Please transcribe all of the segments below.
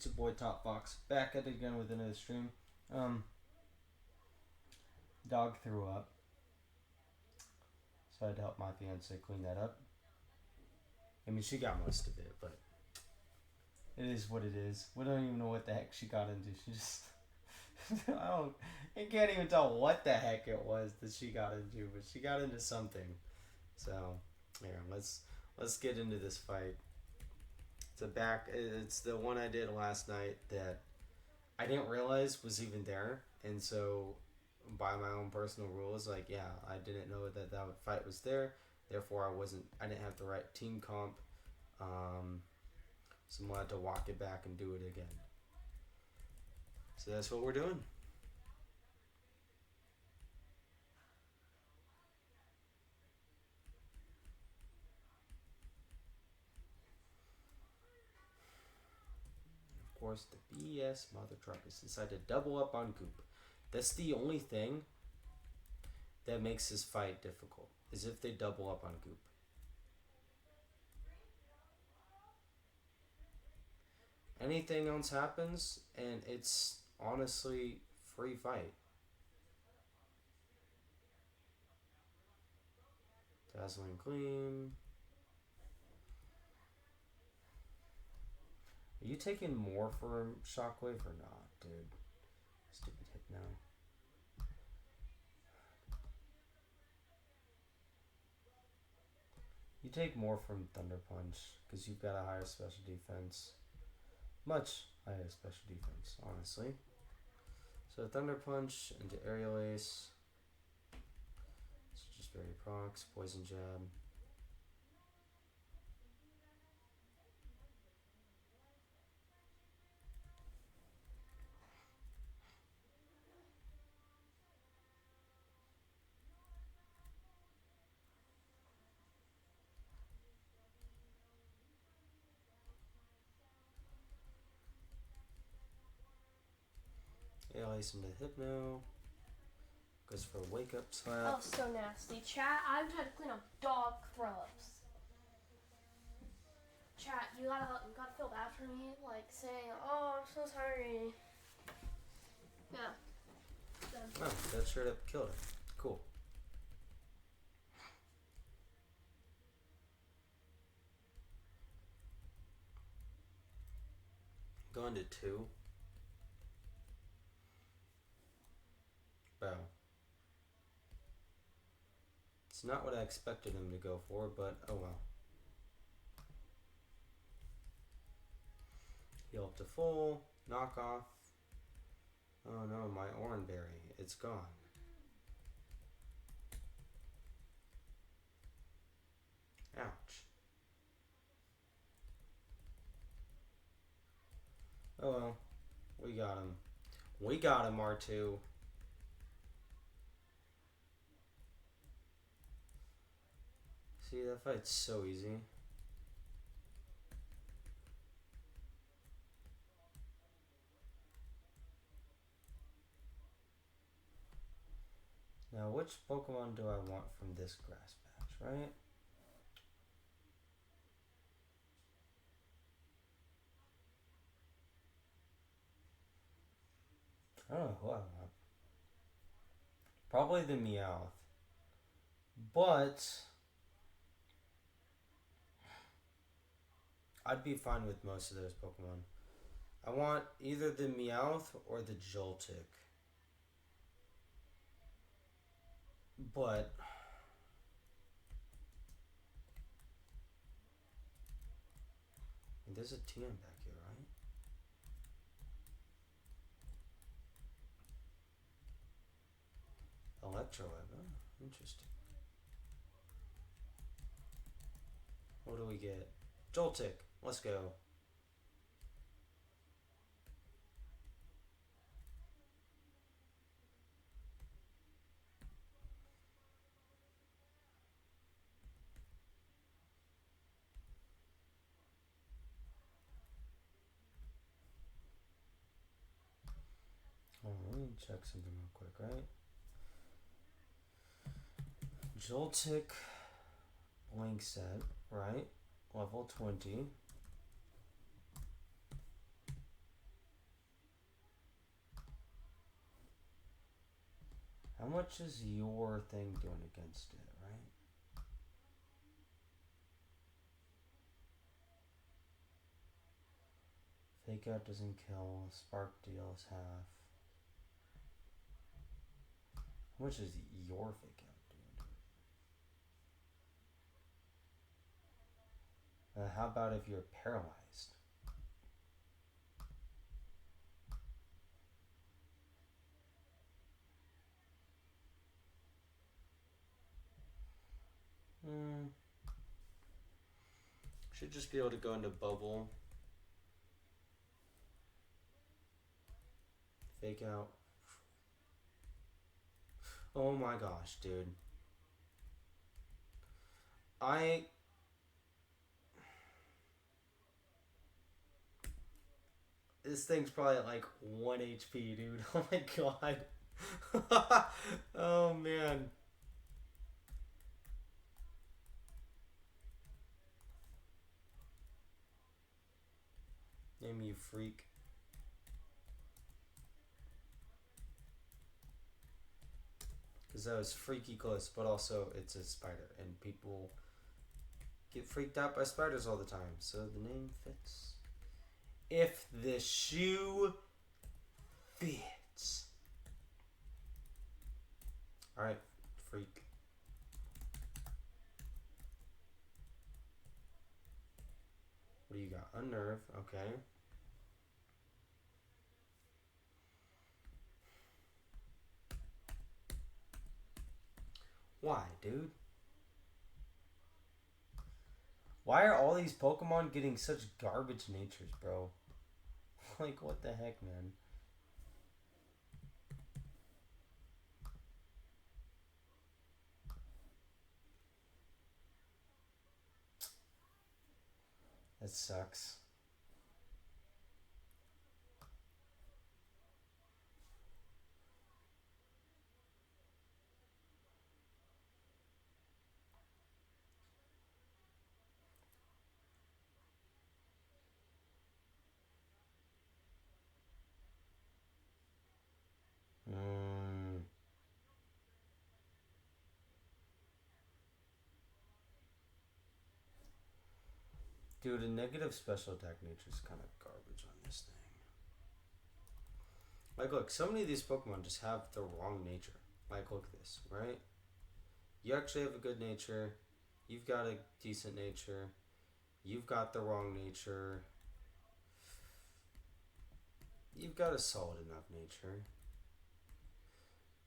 It's your boy Top Fox back at it again with another stream. Dog threw up, so I had to help my fiance clean that up. I mean, she got most of it, but it is what it is. We don't even know what the heck she got into. She just I can't even tell what the heck it was that she got into, but she got into something. So here, let's get into this fight. It's the one I did last night that I didn't realize was even there, and so by my own personal rules, like yeah, I didn't know that fight was there. Therefore, I didn't have the right team comp. So I'm gonna have to walk it back and do it again. So that's what we're doing. Of course, the BS mother truckers decided to double up on Goop. That's the only thing that makes this fight difficult, is if they double up on Goop. Anything else happens, and it's honestly free fight. Dazzling Gleam. Are you taking more for Shockwave or not, dude? Stupid Hypno. You take more from Thunder Punch because you've got a higher special defense. Much higher special defense, honestly. So Thunder Punch into Aerial Ace. It's just very procs. Poison Jab. Aerial Ace into Hypno. Goes for a Wake Up Slap. Oh, so nasty. Chat, I'm trying to clean up dog throws. Chat, you gotta feel bad for me, like saying, "Oh, I'm so sorry." Yeah. Oh, that straight up killed it. Cool. Going to 2. Bow. It's not what I expected him to go for, but oh well. Heal up to full. Knock off. Oh no, my Oranberry. It's gone. Ouch. Oh well. We got him. We got him, R2. See, that fight's so easy. Now, which Pokemon do I want from this grass patch, right? I don't know who I want. Probably the Meowth. But I'd be fine with most of those Pokemon. I want either the Meowth or the Joltik. But there's a TM back here, right? Electroweb. Oh, interesting. What do we get? Joltik. Let's go. Oh, let me check something real quick, right? Joltik blank set, right? Level 20. How much is your thing doing against it, right? Fake out doesn't kill. Spark deals half. How much is your fake out doing? How about if you're paralyzed? Should just be able to go into bubble. Fake out. Oh my gosh, dude. This thing's probably at like 1 HP, dude. Oh my god. Oh man. Name you freak. Because that was freaky close, but also it's a spider, and people get freaked out by spiders all the time, so the name fits. If the shoe fits. Alright, freak. What do you got? Unnerve, okay. Why, dude? Why are all these Pokemon getting such garbage natures, bro? Like, what the heck, man? That sucks. Dude, a negative special attack nature is kind of garbage on this thing. Like, look, so many of these Pokemon just have the wrong nature. Like, look at this, right? You actually have a good nature. You've got a decent nature. You've got the wrong nature. You've got a solid enough nature.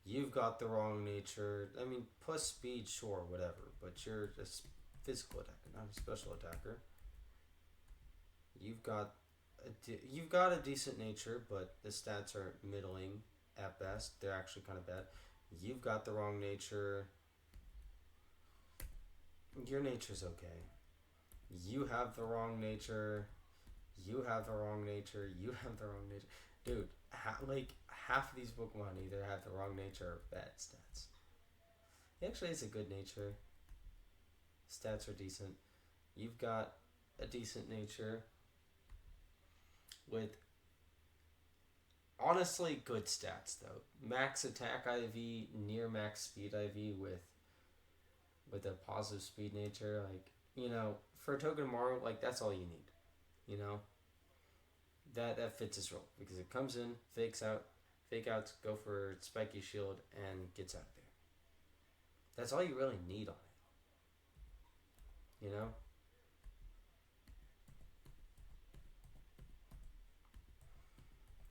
You've got the wrong nature. I mean, plus speed, sure, whatever. But you're a physical attacker, not a special attacker. You've got a decent nature, but the stats are middling at best. They're actually kind of bad. You've got the wrong nature. Your nature's okay. You have the wrong nature. You have the wrong nature. You have the wrong nature. Dude, like half of these Pokemon either have the wrong nature or bad stats. Actually, it's a good nature. Stats are decent. You've got a decent nature with honestly good stats though. Max attack IV, near max speed IV with a positive speed nature. Like, you know, for a Togedemaru, like that's all you need. You know? That fits his role because it comes in, fakes out, fake outs, go for spiky shield, and gets out of there. That's all you really need on it. You know?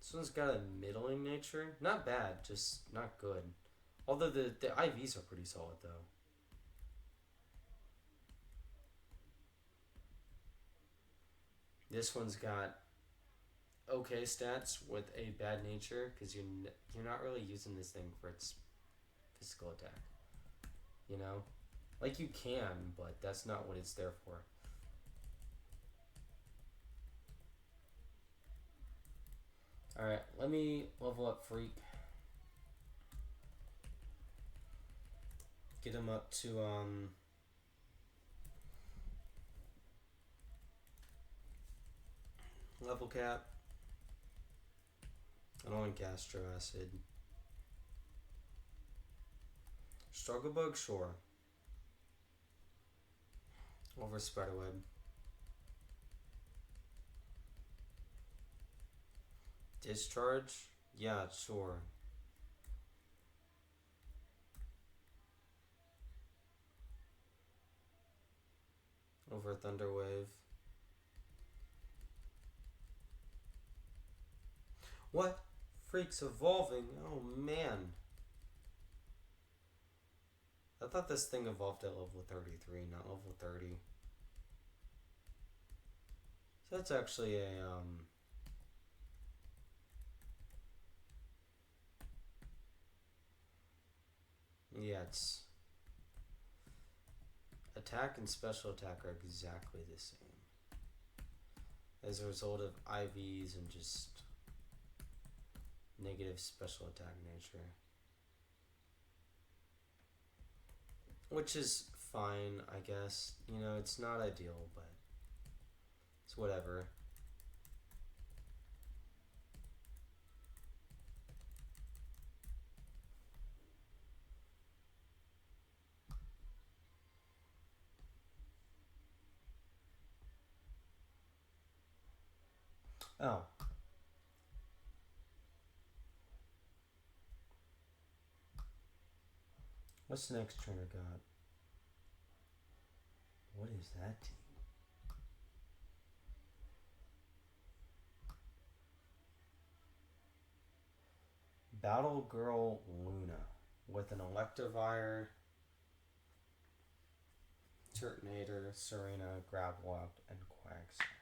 This one's got a middling nature. Not bad, just not good. Although the IVs are pretty solid though. This one's got okay stats with a bad nature because you're not really using this thing for its physical attack. You know, like you can, but that's not what it's there for. All right, let me level up Freak. Get him up to level cap. I don't want Gastro Acid. Struggle bug, sure. Over spiderweb. Discharge? Yeah, sure. Over thunderwave. What? Freaks evolving? Oh man. I thought this thing evolved at level 33, not level 30. So that's actually a yeah, it's attack and special attack are exactly the same. As a result of IVs and just negative special attack nature. Which is fine, I guess. You know, it's not ideal, but it's whatever. Oh. What's the next trainer got? What is that team? Battle Girl Luna with an Electivire, Turtonator, Serena, Gravelock, and Quagsire.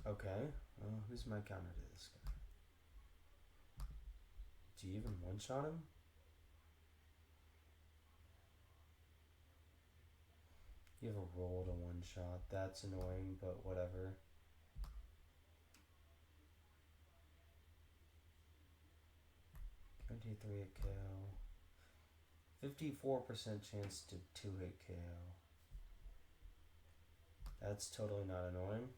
Okay, well, who's my counter to this guy? Do you even one-shot him? You have a roll to one-shot. That's annoying, but whatever. $23 at KO. 54% chance to 2-hit KO. That's totally not annoying.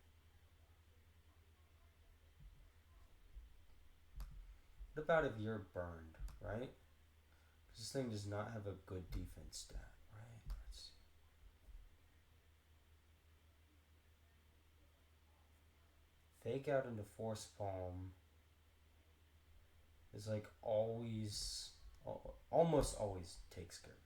What about if you're burned, right? Because this thing does not have a good defense stat, right? Let's see. Fake out into Force Palm is like always, almost always takes care of it.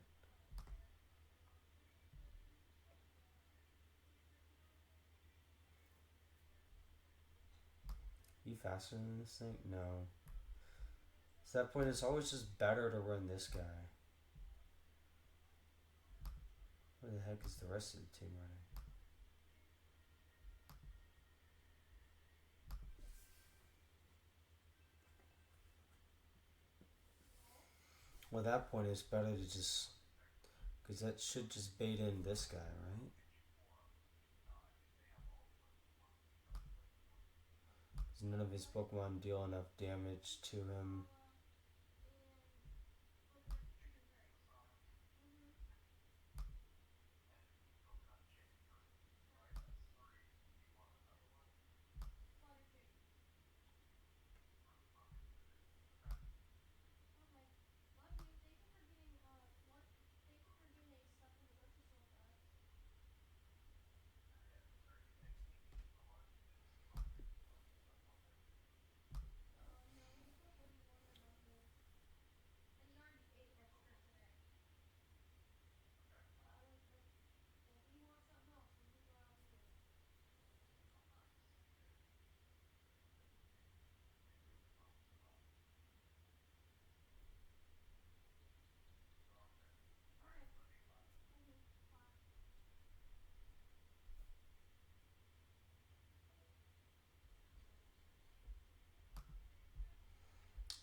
You faster than this thing? No. So that point, it's always just better to run this guy. Where the heck is the rest of the team running? Well, at that point, it's better to just... Because that should just bait in this guy, right? Because none of his Pokemon deal enough damage to him.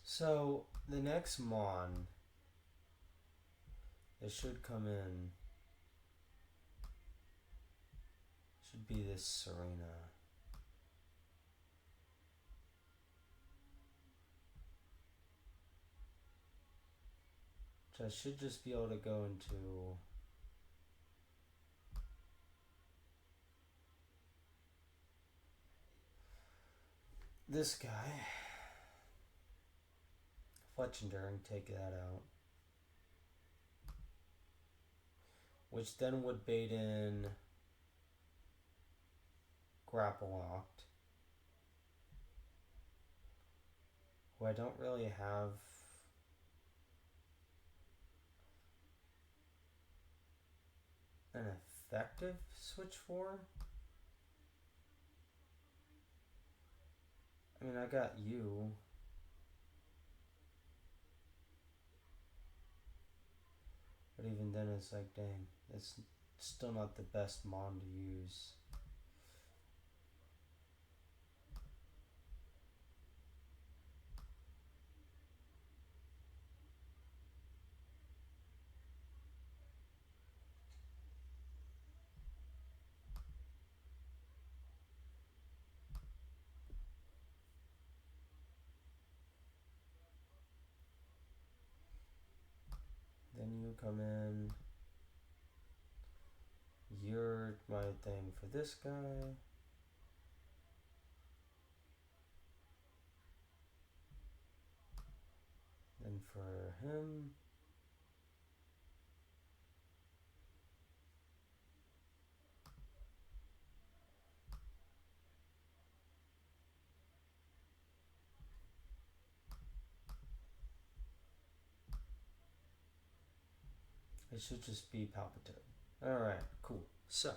So, the next Mon that should come in should be this Serena. Which I should just be able to go into this guy, Fletchender, take that out. Which then would bait in Grapple Locked, who I don't really have an effective switch for. I mean, I got you. But even then, it's like, dang, it's still not the best mon to use. Then you come in. You're my thing for this guy. Then for him. It should just be Palpitoad. Alright, cool. So,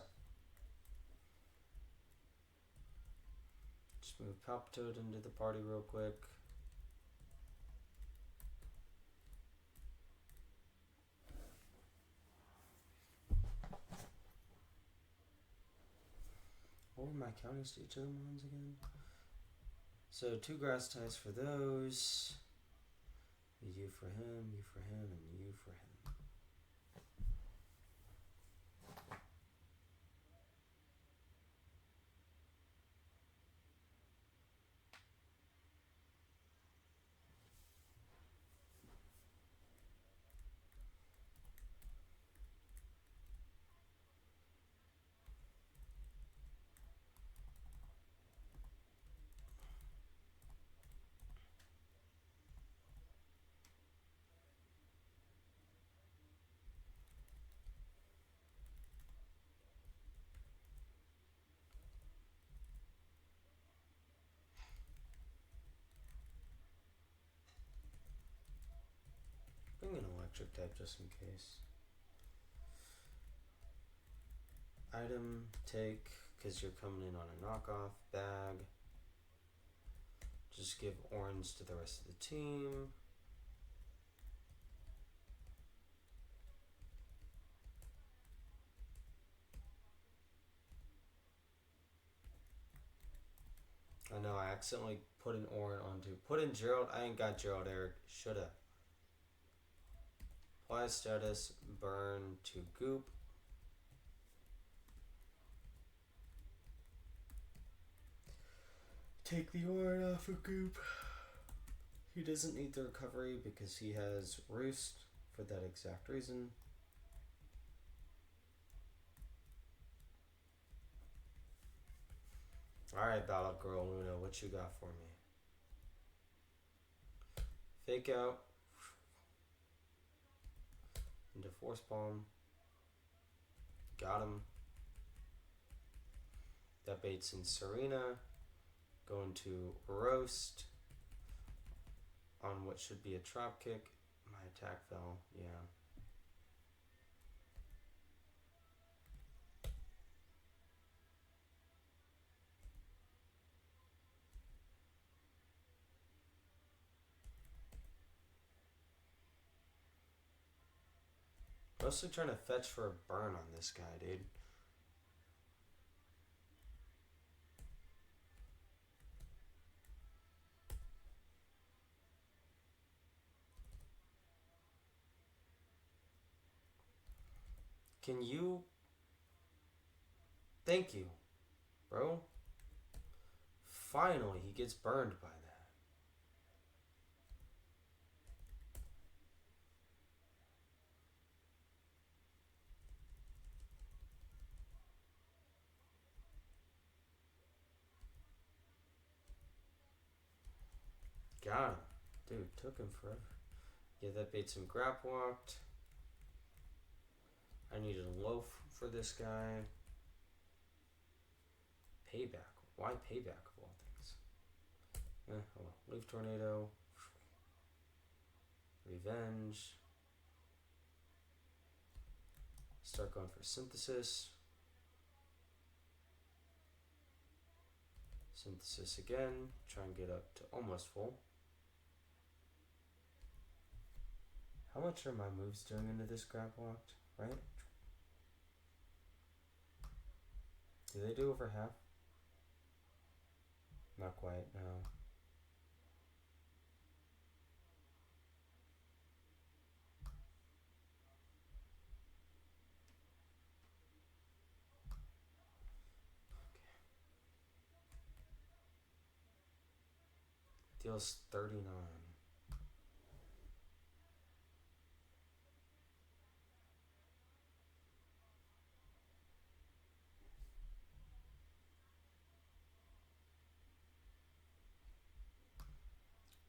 just move Palpitoad into the party real quick. What were my counters to each of the ones again? So 2 grass ties for those. You for him, and you for him. Bring an electric type just in case. Item, take, because you're coming in on a knockoff. Bag. Just give orange to the rest of the team. I know, I accidentally put an orange onto. Put in Gerald. I ain't got Gerald, Eric. Shoulda. Apply status, burn to goop. Take the orange off of goop. He doesn't need the recovery because he has Roost for that exact reason. Alright, Battle Girl Luna, what you got for me? Fake out into Force Bomb. Got him. That baits in Serena. Going to Roast on what should be a Trap Kick. My attack fell, yeah. Mostly trying to fetch for a burn on this guy, dude. Can you... Thank you, bro. Finally, he gets burned by that. Got him. Dude, took him forever. Yeah, that baits him grab walked. I needed a loaf for this guy. Payback. Why payback of all things? Oh well. Leaf tornado. Revenge. Start going for synthesis. Synthesis again. Try and get up to almost full. How much are my moves doing into this grab walked? Right? Do they do over half? Not quite, no. Deals 39.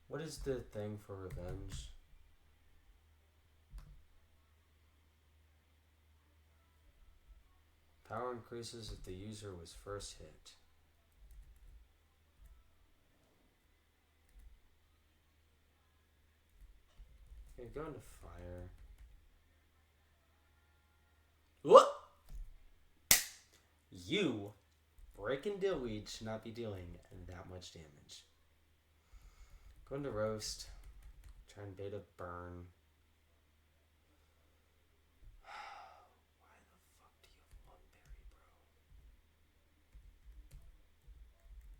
What is the thing for revenge? Power increases if the user was first hit. Okay, go into fire. What? You, breaking dillweed, should not be dealing that much damage. Go into roast. Try and bait a burn. Why the fuck do you have one berry, bro?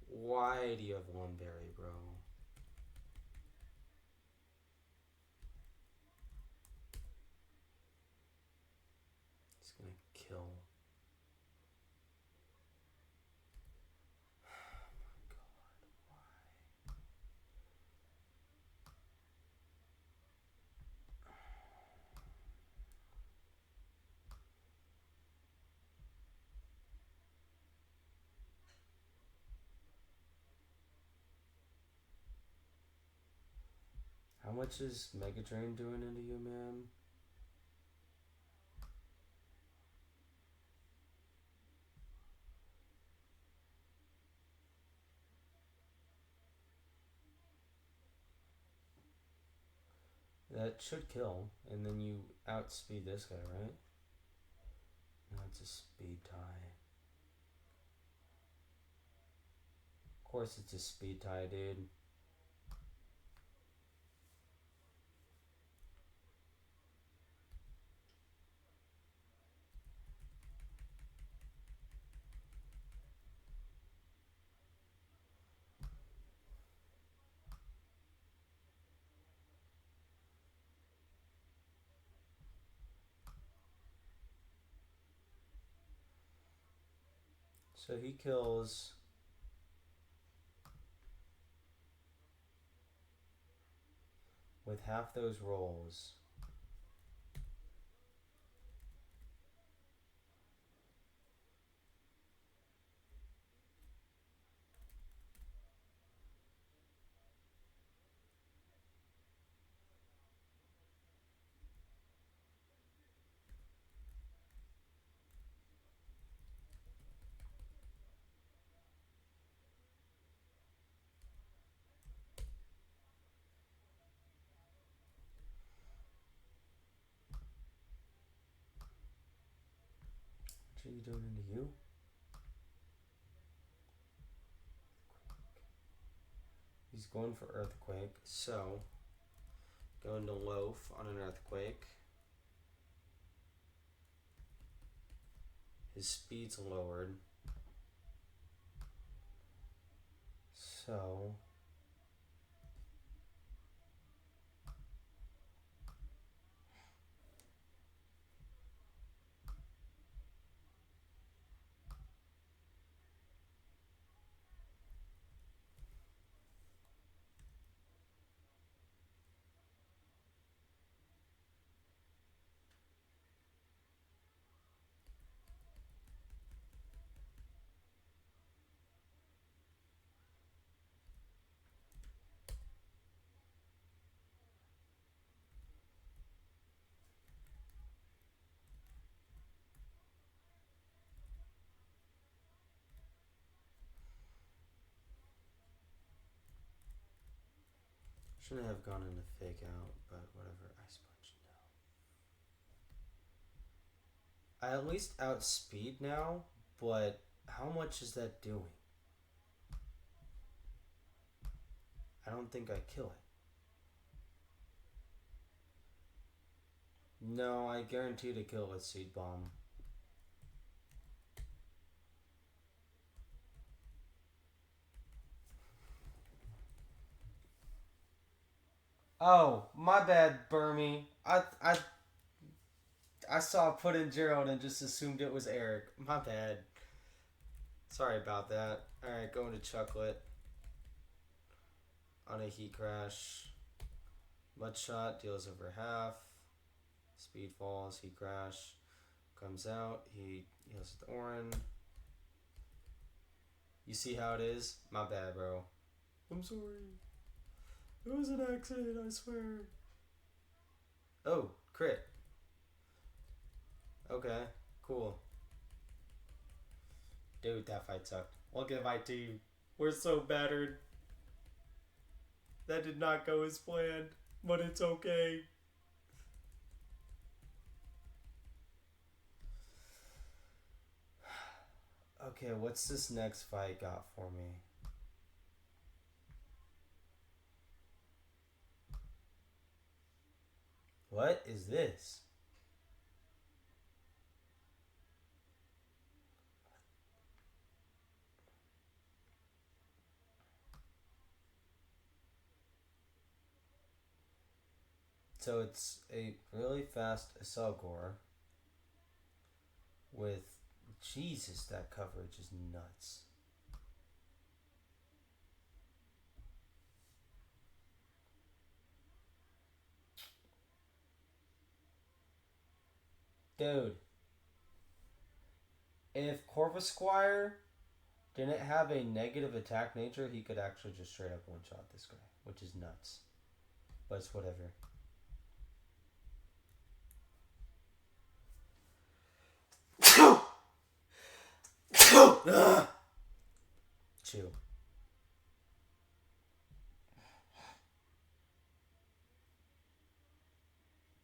Why do you have one berry, bro? It's gonna kill. How much is Mega Drain doing into you, man? That should kill, and then you outspeed this guy, right? No, it's a speed tie. Of course it's a speed tie, dude. So he kills with half those rolls. What are you doing into you? He's going for Earthquake, so going to Loaf on an Earthquake. His speed's lowered. So Shouldn't have gone into fake out, but whatever. Ice punch, no. I at least outspeed now, but how much is that doing? I don't think I kill it. No, I guarantee to kill it with Seed Bomb. Oh, my bad, Burmy. I saw put in Gerald and just assumed it was Eric. My bad. Sorry about that. Alright, going to Chocolate. On a Heat Crash. Mud Shot deals over half. Speed falls, Heat Crash. Comes out, he heals with Orin. You see how it is? My bad, bro. I'm sorry. It was an accident, I swear. Oh, crit. Okay, cool. Dude, that fight sucked. I'll give it to you. We're so battered. That did not go as planned, but it's okay. Okay, what's this next fight got for me? What is this? So it's a really fast Aselgor with... Jesus, that coverage is nuts. Dude. If Corvusquire didn't have a negative attack nature, he could actually just straight up one-shot this guy, which is nuts. But it's whatever. Chew.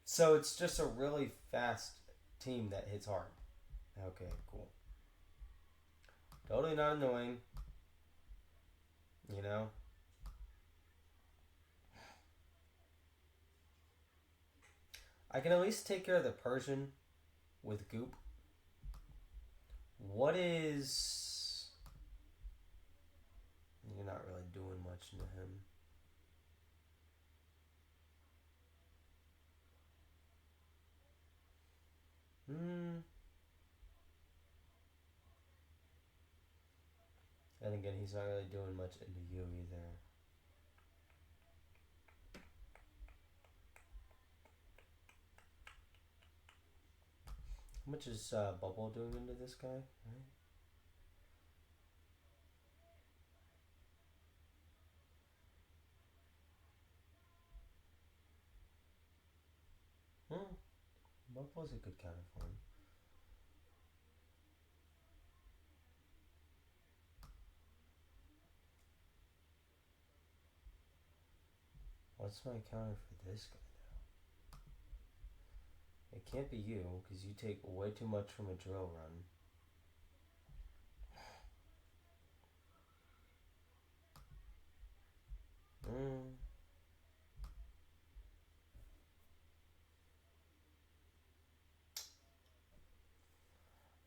So it's just a really fast team that hits hard. Okay, cool. Totally not annoying. You know? I can at least take care of the Persian with Goop. What is... You're not really doing much to him. And again, he's not really doing much into you either. How much is Bubble doing into this guy? Right? Bubble's a good counter for him. What's my counter for this guy, though? It can't be you, because you take way too much from a drill run.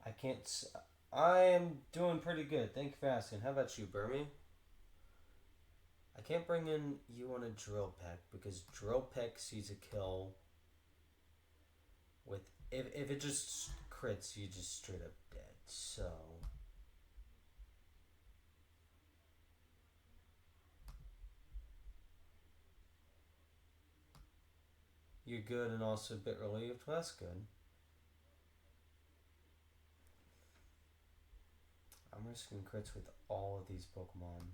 I can't... I am doing pretty good. Thank you for asking. How about you, Burmy? I can't bring in you on a Drill Peck, because Drill Peck sees a kill with... If it just crits, you just straight up dead. So... You're good and also a bit relieved. Well, that's good. I'm risking crits with all of these Pokemon.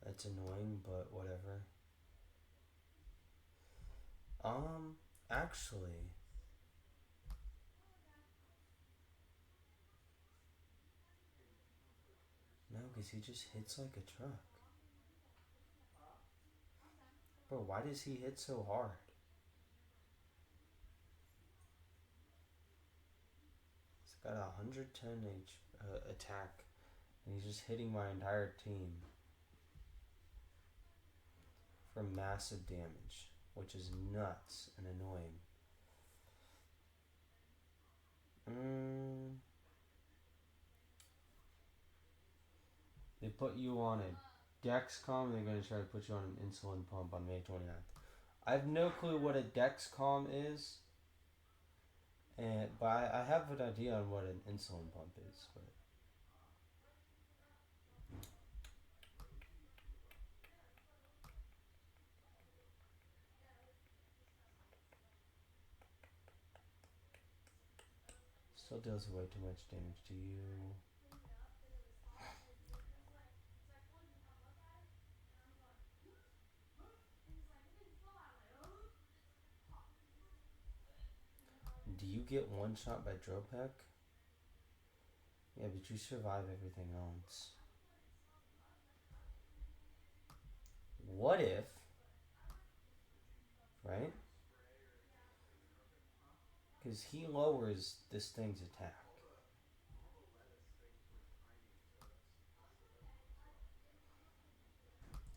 That's annoying, but whatever. Actually... No, because he just hits like a truck. Bro, why does he hit so hard? He's got a 110 attack, and he's just hitting my entire team for massive damage, which is nuts and annoying. They put you on a Dexcom, and they're going to try to put you on an insulin pump on May 29th. I have no clue what a Dexcom is, but I have an idea on what an insulin pump is. But still deals way too much damage to you. Do you get one shot by Dropek? Yeah, but you survive everything else. What if, right? Because he lowers this thing's attack.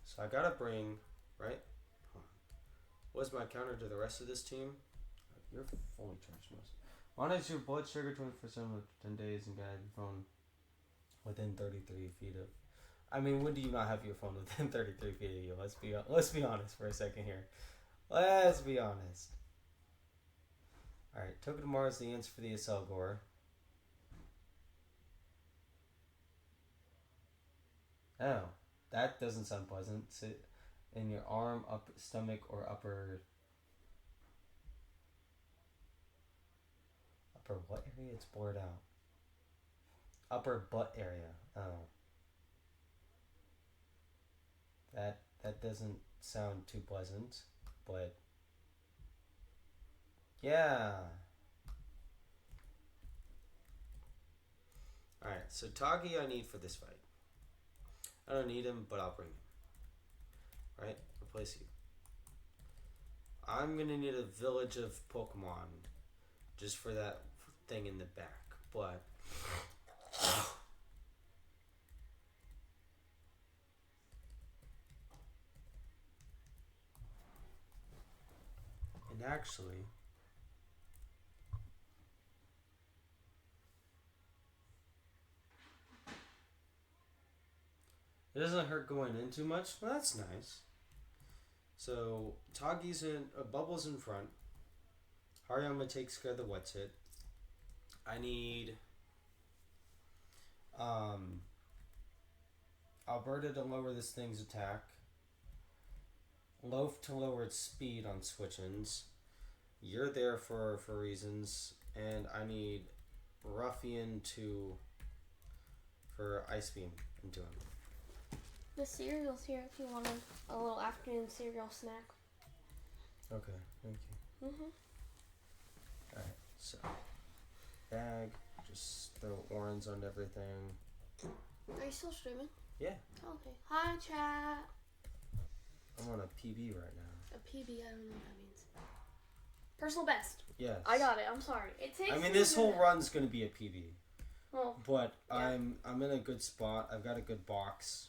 So I gotta bring, right? What's my counter to the rest of this team? You're fully charged, most. Monitor your blood sugar 24/7 for 10 days and guide your phone within 33 feet of. I mean, when do you not have your phone within 33 feet of you? Let's be honest for a second here. Let's be honest. All right, Token tomorrow is the answer for the Acel Gore. Oh, that doesn't sound pleasant. Sit in your arm, stomach, or upper what area? It's blurred out. Upper butt area. Oh. That doesn't sound too pleasant, but yeah. Alright, so Tagi I need for this fight. I don't need him, but I'll bring him. Right? Replace you. I'm gonna need a village of Pokemon just for that thing in the back, but and actually it doesn't hurt going in too much. Well, that's nice. So Tagi's in, Bubble's in front. Hariyama takes care of the what's hit. I need Alberta to lower this thing's attack. Loaf to lower its speed on switch-ins. You're there for reasons, and I need Ruffian for Ice Beam into him. The cereal's here if you want a little afternoon cereal snack. Okay, thank you. Alright, so bag, just throw orange on everything. Are you still streaming? Yeah. Okay. Hi, chat. I'm on a PB right now. A PB, I don't know what that means. Personal best. Yes. I got it. I'm sorry. It takes. I mean, this whole run's gonna be a PB. Well, but yeah. I'm in a good spot. I've got a good box.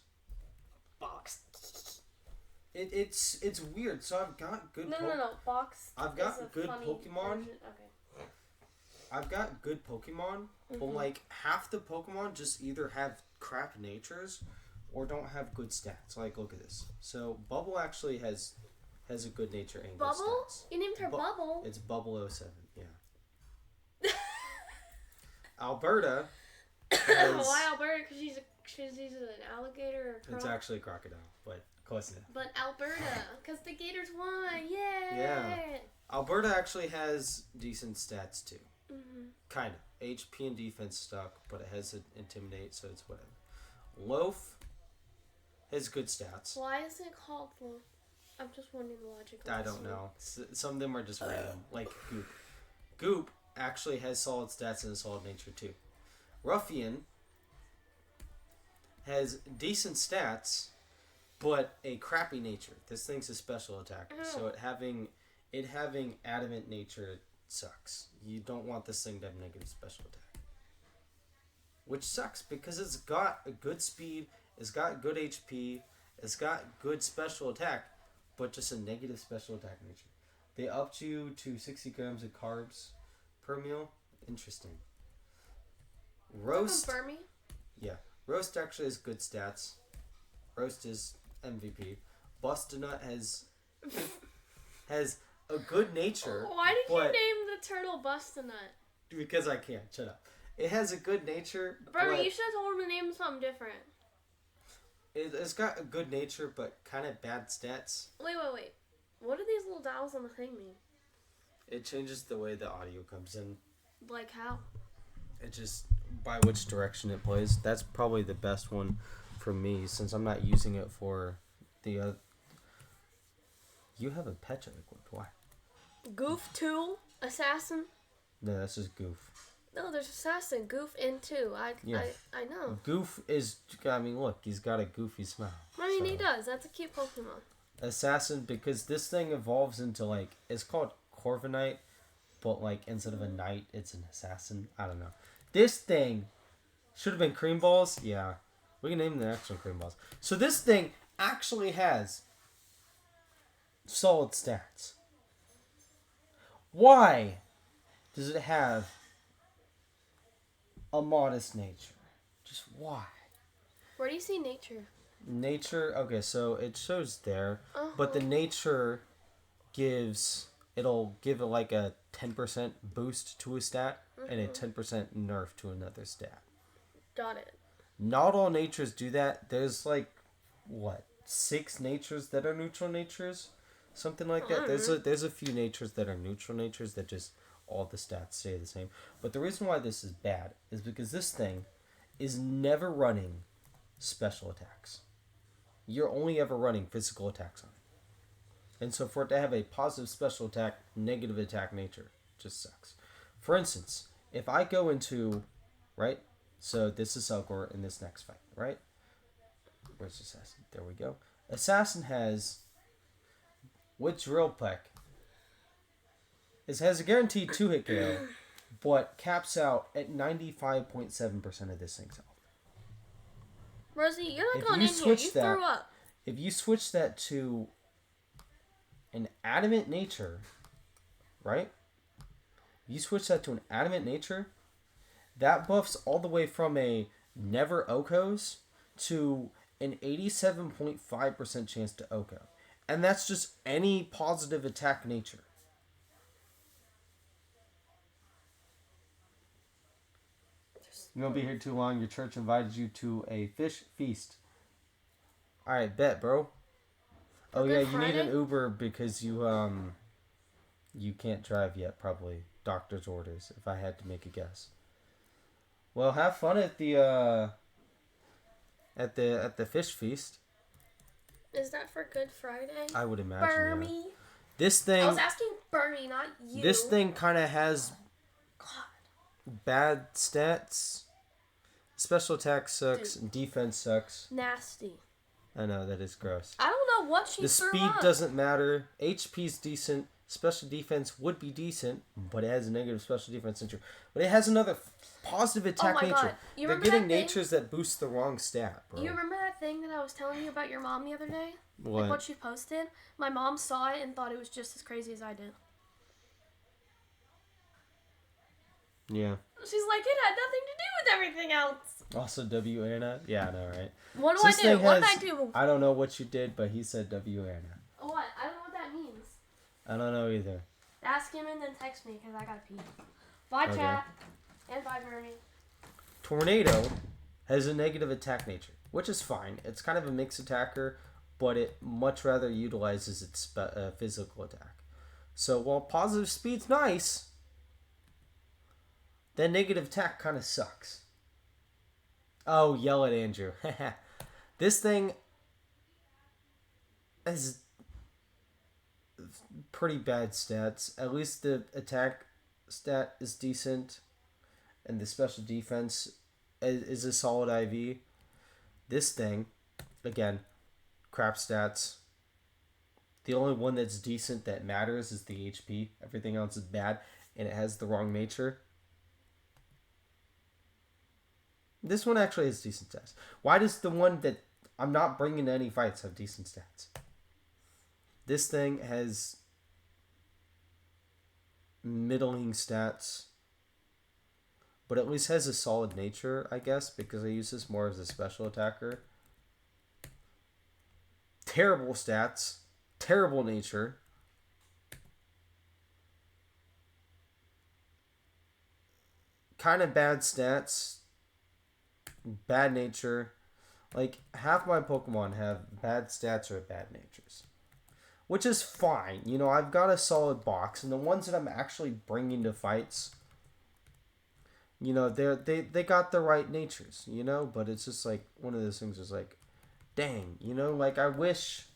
It's weird. So I've got good. No. Box. I've got good Pokemon. Okay. I've got good Pokemon, but like half the Pokemon just either have crap natures or don't have good stats. Like, look at this. So Bubble actually has a good nature and good stats. You named her Bubble. It's Bubble 07, yeah. Alberta has... Why Alberta? Because she's an alligator or It's actually a crocodile, but close enough. But Alberta, because the Gators won, yay! Yeah. Alberta actually has decent stats too. Kind of. HP and defense stuck, but it has Intimidate, so it's whatever. Loaf has good stats. Why is it called Loaf? I'm just wondering the logic. I don't know. Some of them are just random, like Goop. Goop actually has solid stats and a solid nature too. Ruffian has decent stats but a crappy nature. This thing's a special attack. So it having adamant nature sucks. You don't want this thing to have negative special attack. Which sucks because it's got a good speed, it's got good HP, it's got good special attack, but just a negative special attack nature. They upped you to 60 grams of carbs per meal. Interesting. Roast. Confirm me. Yeah. Roast actually has good stats. Roast is MVP. Bust-a-Nut has a good nature. Why did you name the turtle Bust-a-Nut? Because I can't. Shut up. It has a good nature. Bro, you should have told him to name something different. It's got a good nature, but kind of bad stats. Wait. What do these little dials on the thing mean? It changes the way the audio comes in. Like how? It just, by which direction it plays. That's probably the best one for me, since I'm not using it for the You have a Petra equipped. Why? Goof 2, Assassin. No, that's just Goof. No, there's Assassin, Goof, and 2. I know. Goof is, I mean, look, he's got a goofy smile. I mean, he does. That's a cute Pokemon. Assassin, because this thing evolves into, like, it's called Corviknight, but, like, instead of a knight, it's an assassin. I don't know. This thing should have been Cream Balls. Yeah. We can name the next one Cream Balls. So this thing actually has solid stats. Why does it have a modest nature? Just why? Where do you see nature? Nature, okay, so it shows there, but the nature it'll give it like a 10% boost to a stat and a 10% nerf to another stat. Got it. Not all natures do that. There's like, 6 natures that are neutral natures? Something like that. There's a few natures that are neutral natures that just all the stats stay the same. But the reason why this is bad is because this thing is never running special attacks. You're only ever running physical attacks on it. And so for it to have a positive special attack, negative attack nature, just sucks. For instance, if I go into, right? So this is Selkor in this next fight, right? Where's Assassin? There we go. Assassin has, with Drill Peck, it has a guaranteed 2-hit KO, but caps out at 95.7% of this thing's health. Rosie, you're not going in here. You threw up. If you switch that to an adamant nature, right? You switch that to an adamant nature, that buffs all the way from a never Okos to an 87.5% chance to Oko. And that's just any positive attack nature. You won't be here too long. Your church invited you to a fish feast. Alright, bet, bro. Oh yeah, you need an Uber because you can't drive yet, probably. Doctor's orders, if I had to make a guess. Well, have fun at the fish feast. Is that for Good Friday? I would imagine. Burmy. Yeah. This thing. I was asking Burmy, not you. This thing kind of has bad stats. Special attack sucks. Dude. Defense sucks. Nasty. I know, that is gross. I don't know what she The speed doesn't matter. HP's decent. Special defense would be decent, but it has a negative special defense nature. But it has another positive attack nature. God. They're getting natures that boost the wrong stat, bro. You remember that thing that I was telling you about your mom the other day? What? Like what she posted? My mom saw it and thought it was just as crazy as I did. Yeah. She's like, it had nothing to do with everything else. Also, W Anna? Yeah, I know, right? What do I do? What did I do? I don't know what you did, but he said W Anna. What? I don't know what that means. I don't know either. Ask him and then text me because I gotta pee. Bye, okay. Chat. And bye, Bernie. Tornado has a negative attack nature, which is fine. It's kind of a mixed attacker, but it much rather utilizes its physical attack. So while positive speed's nice, that negative attack kind of sucks. Oh, yell at Andrew. This thing has pretty bad stats. At least the attack stat is decent, and the special defense is a solid IV. This thing, again, crap stats. The only one that's decent that matters is the HP. Everything else is bad, and it has the wrong nature. This one actually has decent stats. Why does the one that I'm not bringing to any fights have decent stats? This thing has middling stats, but at least has a solid nature, I guess, because I use this more as a special attacker. Terrible stats, terrible nature. Kind of bad stats, bad nature. Like, half my Pokemon have bad stats or bad natures. Which is fine. You know, I've got a solid box. And the ones that I'm actually bringing to fights, you know, they got the right natures, you know? But it's just like, one of those things is like, dang, you know? Like, I wish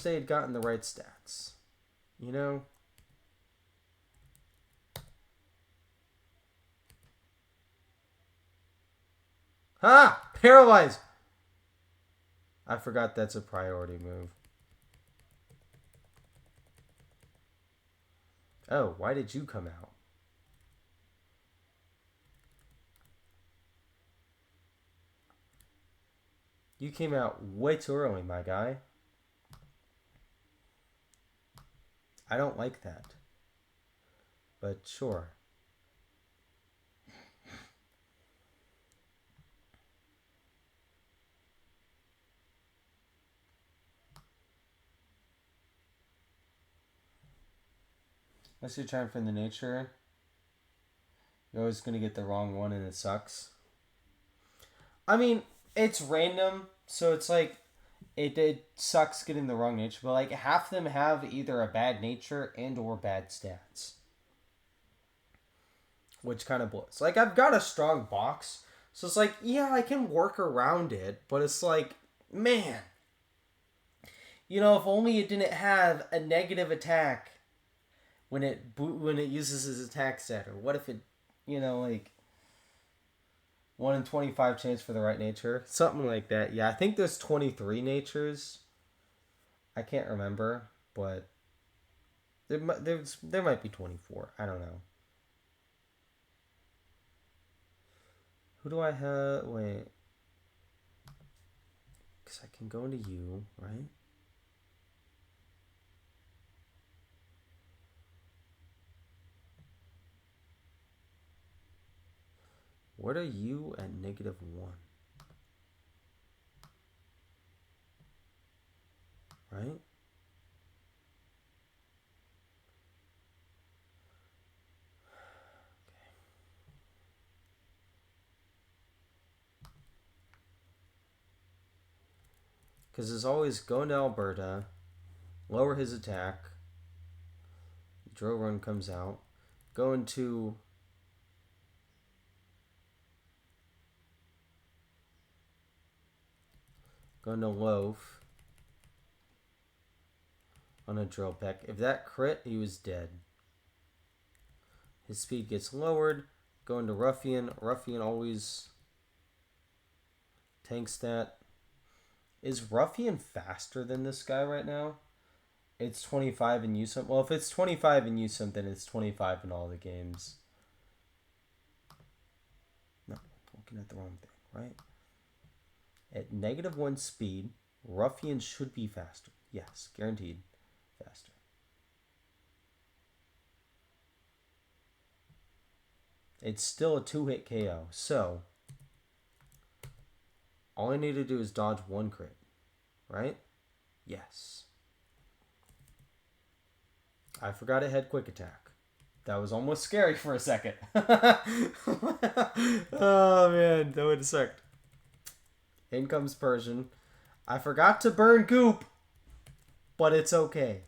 they had gotten the right stats. You know? Ah! Paralyze! I forgot that's a priority move. Oh, why did you come out? You came out way too early, my guy. I don't like that. But sure. Unless you're trying for the nature, you're always going to get the wrong one and it sucks. I mean, it's random, so it's like, it sucks getting the wrong nature, but like half of them have either a bad nature and or bad stats. Which kind of blows. Like, I've got a strong box, so it's like, yeah, I can work around it, but it's like, man, you know, if only it didn't have a negative attack when it uses its attack stat, or what if it, you know, like 1 in 25 chance for the right nature, something like that. Yeah, I think there's 23 natures. I can't remember, but there might be 24. I don't know. Who do I have? Wait, because I can go into you, right? What are you at -1? Right? Because it's always going to Alberta, lower his attack, Drill Run comes out, going to Loaf on a Drill Peck. If that crit, he was dead. His speed gets lowered, going to Ruffian. Ruffian always tanks that. Is Ruffian faster than this guy right now? It's 25 and use something. Well, if it's 25 and use something, it's 25 in all the games. No, looking at the wrong thing, right? At -1 speed, Ruffian should be faster. Yes, guaranteed faster. It's still a 2-hit KO. So, all I need to do is dodge 1 crit. Right? Yes. I forgot it had quick attack. That was almost scary for a second. Oh man, that would have sucked. In comes Persian. I forgot to burn Goop, but it's okay.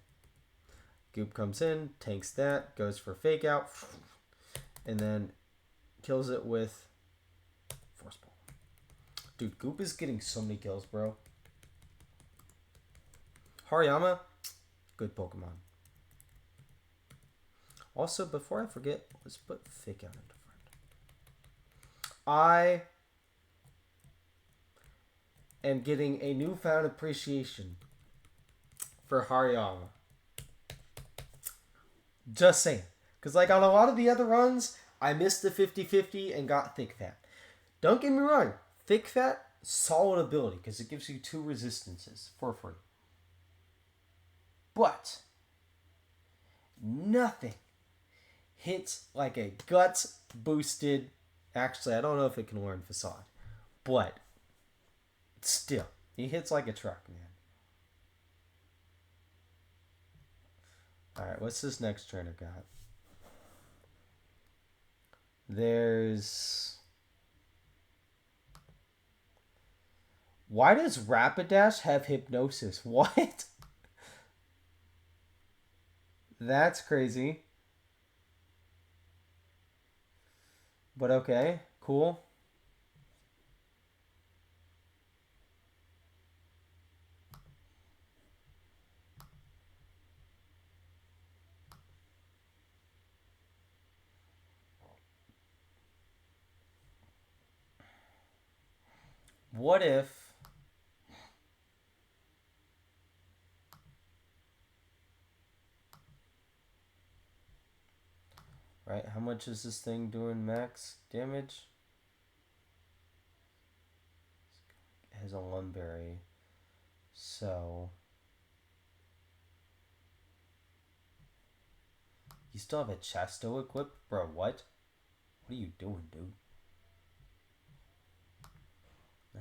Goop comes in, tanks that, goes for fake out, and then kills it with Force Ball. Dude, Goop is getting so many kills, bro. Hariyama, good Pokemon. Also, before I forget, let's put fake out into friend. I and getting a newfound appreciation for Hariyama. Just saying. Because, like, on a lot of the other runs, I missed the 50-50 and got Thick Fat. Don't get me wrong. Thick Fat, solid ability, because it gives you 2 resistances for free. But nothing hits like a guts boosted. Actually, I don't know if it can learn Facade. But still, he hits like a truck, man. Alright, what's this next trainer got? There's... Why does Rapidash have Hypnosis? What? That's crazy. But okay, cool. What if... Right, how much is this thing doing max damage? It has a Lumberry. So... You still have a Chesto equipped? Bro, what? What are you doing, dude?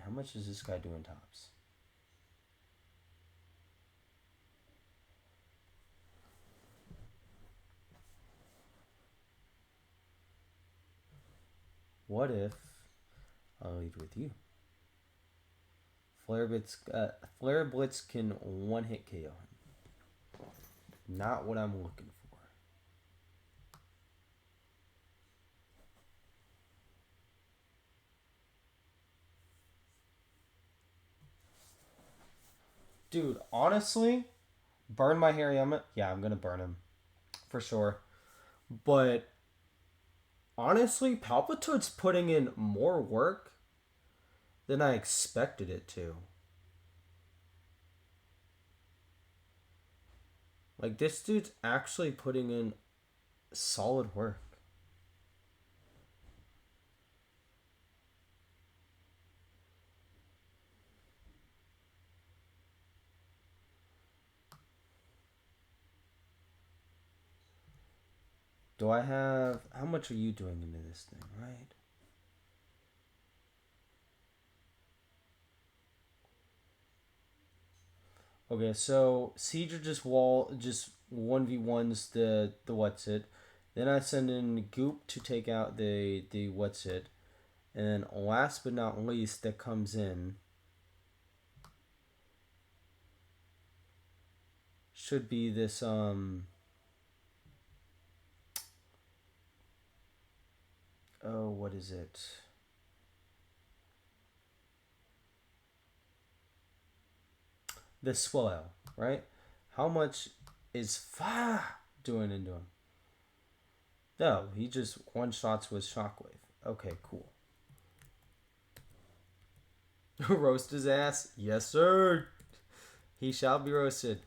How much is this guy doing tops? What if I'll lead with you? Flare Blitz can one-hit KO him. Not what I'm looking for. Dude, honestly, burn my Hariyama. Yeah, I'm gonna burn him. For sure. But honestly, Palpitoad's putting in more work than I expected it to. Like, this dude's actually putting in solid work. Do I have... How much are you doing into this thing, right? Okay, so Siege just 1v1s the what's it. Then I send in Goop to take out the what's it. And then last but not least that comes in should be this oh, what is it? The Swallow, right? How much is Fa doing into him? No, he just one-shots with Shockwave. Okay, cool. Roast his ass? Yes, sir. He shall be roasted.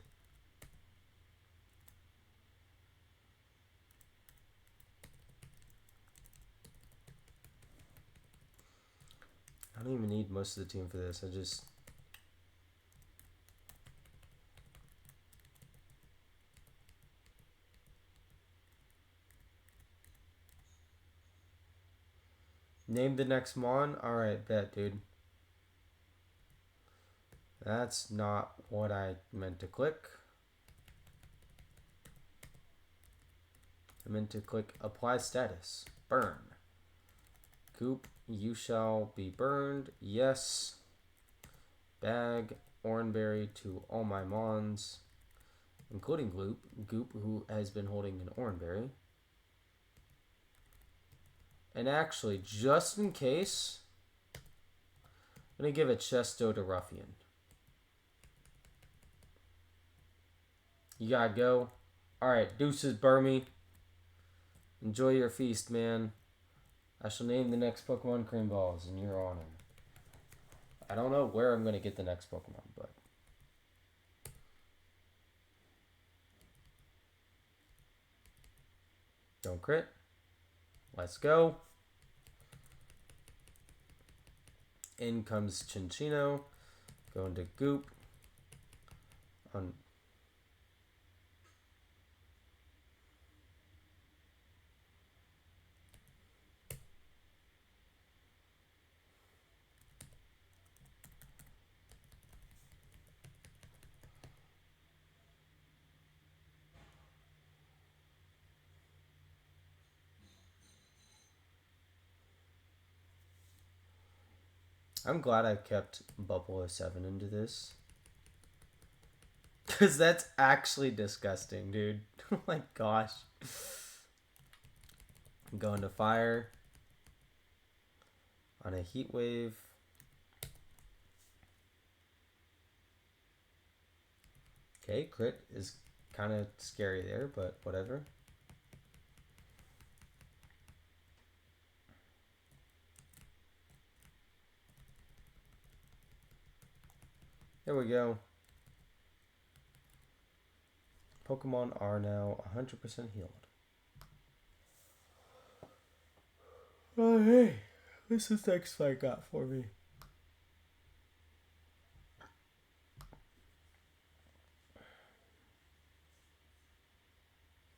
I don't even need most of the team for this. I just... Name the next Mon? Alright, bet, dude. That's not what I meant to click. I meant to click apply status. Burn. Goop, you shall be burned. Yes. Bag Oranberry to all my Mons, including Goop, who has been holding an Oranberry. And actually, just in case, I'm going to give a Chesto to Ruffian. You gotta go. Alright, deuces, Burmy. Enjoy your feast, man. I shall name the next Pokemon Cream Balls in your honor. I don't know where I'm going to get the next Pokemon, but... Don't crit. Let's go. In comes Chinchino. Going to Goop. I'm glad I kept Bubble 07 into this. Because that's actually disgusting, dude. Oh my gosh. I'm going to fire. On a Heat Wave. Okay, crit is kind of scary there, but whatever. There we go. Pokemon are now 100% healed. Oh, hey. What's this next fight got for me?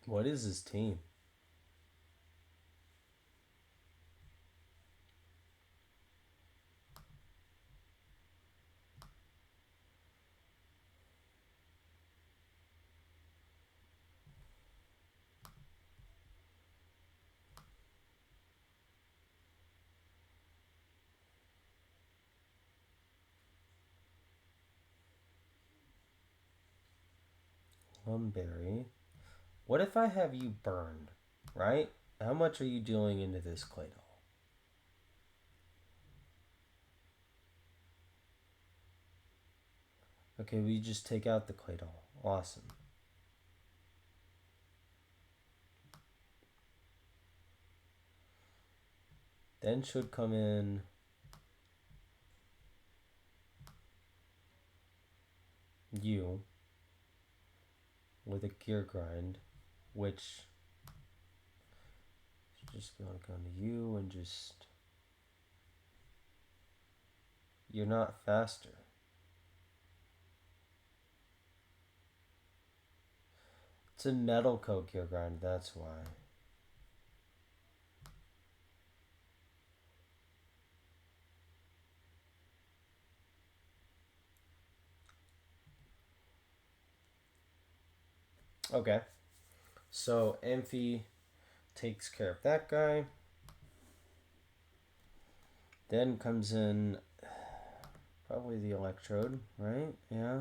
What is his team? Lumberry. What if I have you burned, right? How much are you dealing into this Claydol? Okay, we just take out the Claydol. Awesome. Then should come in you with a Gear Grind, which just be able to go into you and just... You're not faster. It's a Metal Coat Gear Grind, that's why. Okay. So Amphi takes care of that guy. Then comes in probably the Electrode, right? Yeah.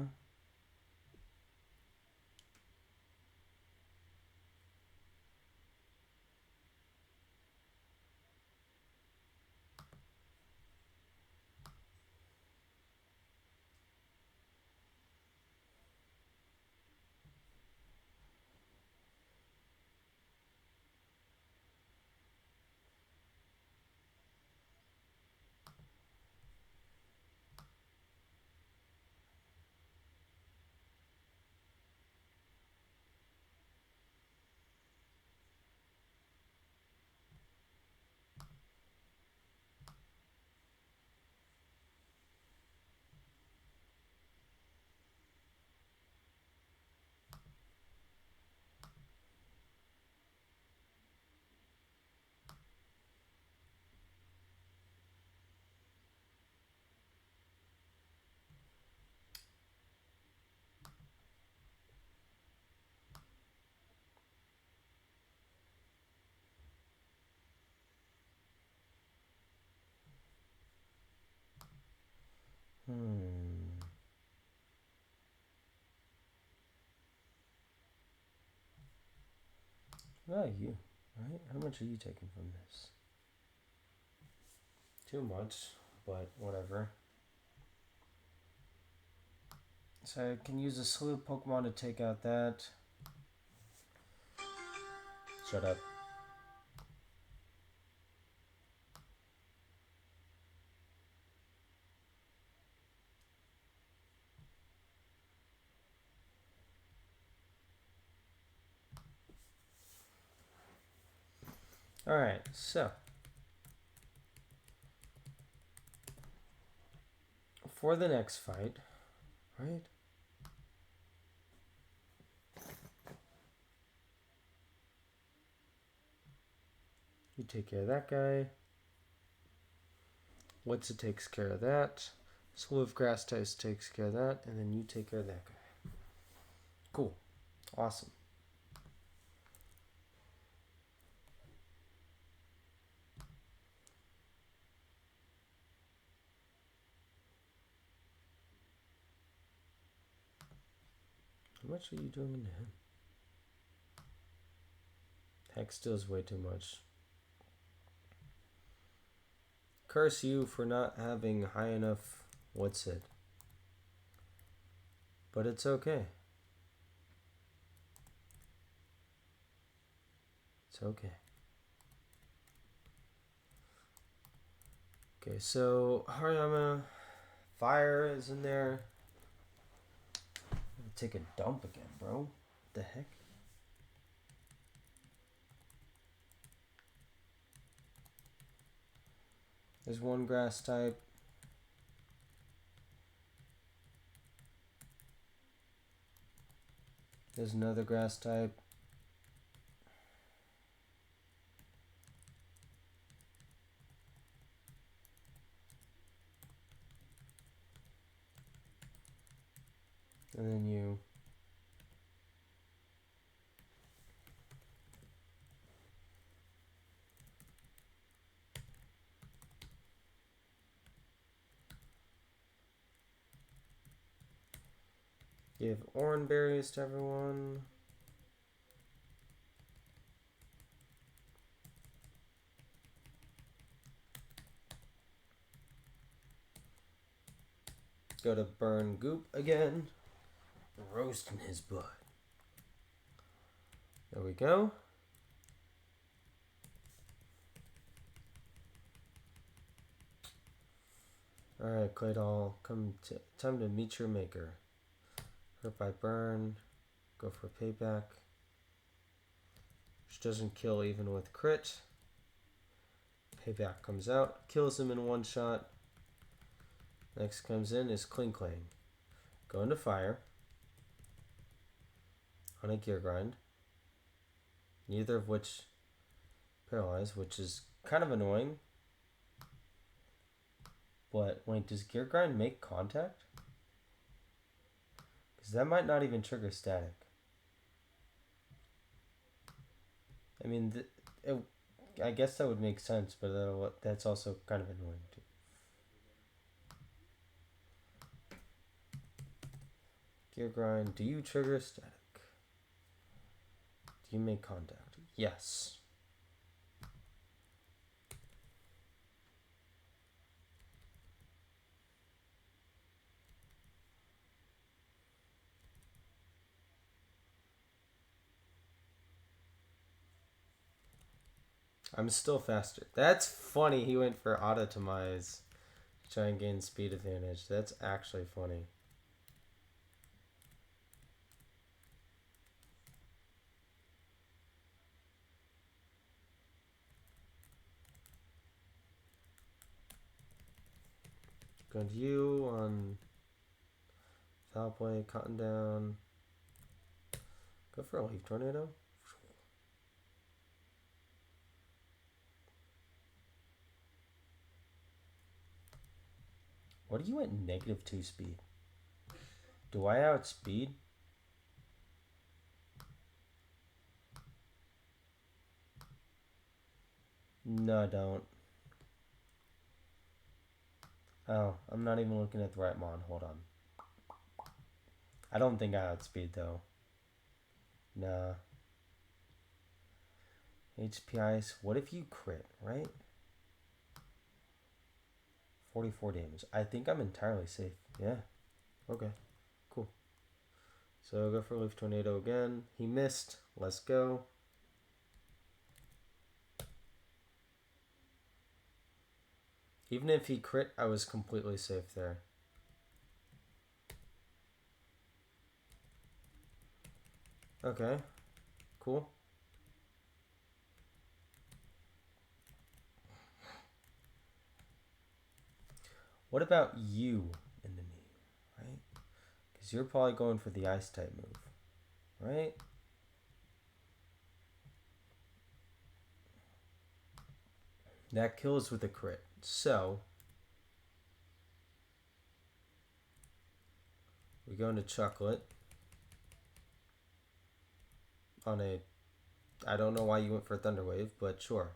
Ah, you, right? How much are you taking from this? Too much, but whatever. So I can use a slew Pokemon to take out that. Shut up. Alright, so for the next fight, right? You take care of that guy. What's it takes care of that. Slew of Grass Types takes care of that, and then you take care of that guy. Cool. Awesome. How much are you doing into him? Heck still is way too much. Curse you for not having high enough what's it. But it's okay. It's okay. Okay, so Hariyama, fire is in there. Take a dump again, bro. What the heck? There's one grass type. There's another grass type. And then you. Give orange berries to everyone. Go to burn goop again. Roasting his butt. There we go. Alright, Claydol, time to meet your maker. Hurt by burn. Go for payback. Which doesn't kill even with crit. Payback comes out. Kills him in one shot. Next comes in is Kling Klang. Go into fire. On a gear grind. Neither of which paralyze, which is kind of annoying. But wait, does gear grind make contact? Because that might not even trigger static. I mean, I guess that would make sense, but that's also kind of annoying too. Gear grind. Do you trigger static? Do you make contact? Yes. I'm still faster. That's funny. He went for autotomize to try and gain speed advantage. That's actually funny. Going to you on foul play, cotton down. Go for a leaf tornado. What are you at -2 speed? Do I outspeed? No, I don't. Oh, I'm not even looking at the right mon. Hold on. I don't think I outspeed though. Nah. HP ice. What if you crit, right? 44 damage. I think I'm entirely safe. Yeah. Okay. Cool. So go for Leaf Tornado again. He missed. Let's go. Even if he crit, I was completely safe there. Okay. Cool. What about you into me, right? Because you're probably going for the ice type move, right? That kills with a crit. So we go into chocolate on a. I don't know why you went for a thunder wave, but sure.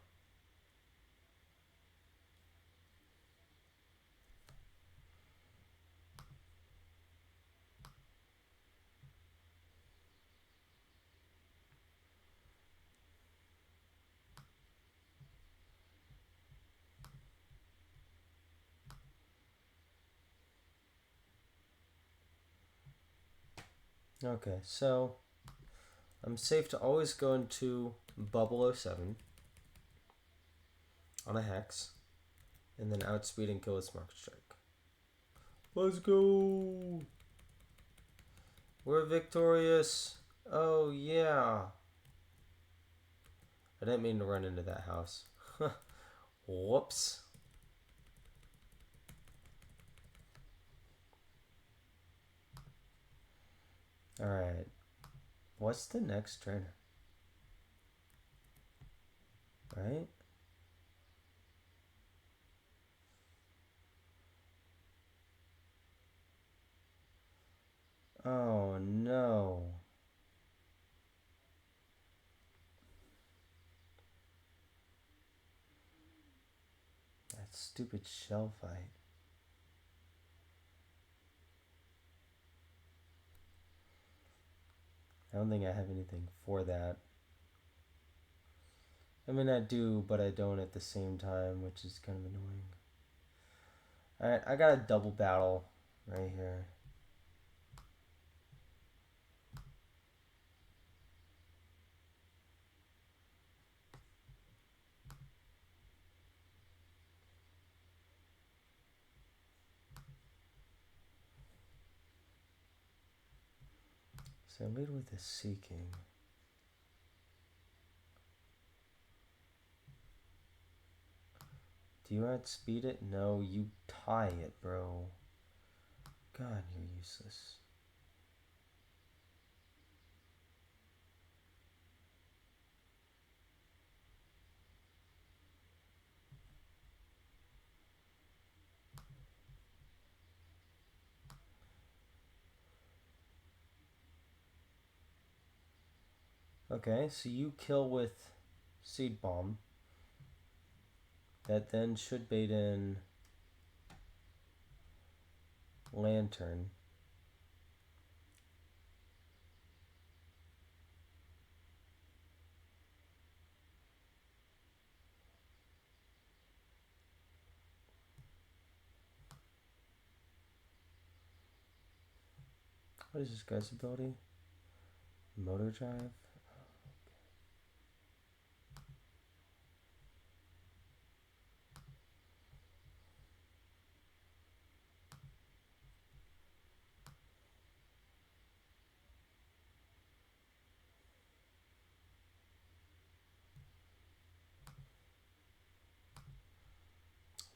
Okay, so I'm safe to always go into Bubble 07 on a Hex, and then outspeed and kill with Smart Strike. Let's go! We're victorious! Oh yeah! I didn't mean to run into that house. Whoops. Alright. What's the next trainer? Right? Oh no. That stupid shell fight. I don't think I have anything for that. I mean, I do, but I don't at the same time, which is kind of annoying. Alright, I got a double battle right here. So I lead with the Seeking. Do you outspeed it? No, you tie it, bro. God, you're useless. Okay, so you kill with Seed Bomb. That then should bait in Lantern. What is this guy's ability? Motor Drive?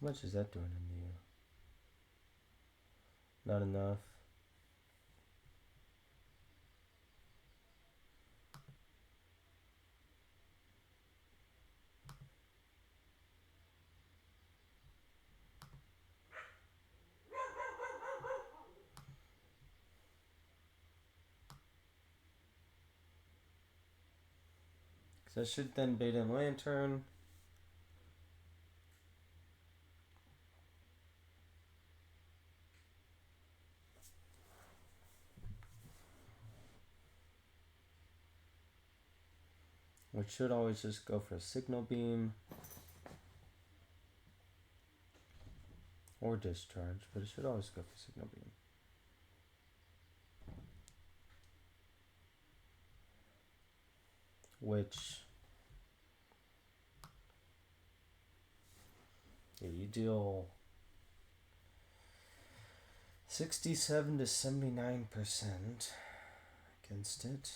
How much is that doing in you? Not enough. So I should then bait in Lantern. Which should always just go for a Signal Beam. Or Discharge, but it should always go for Signal Beam. Which... yeah, you deal 67 to 79% against it.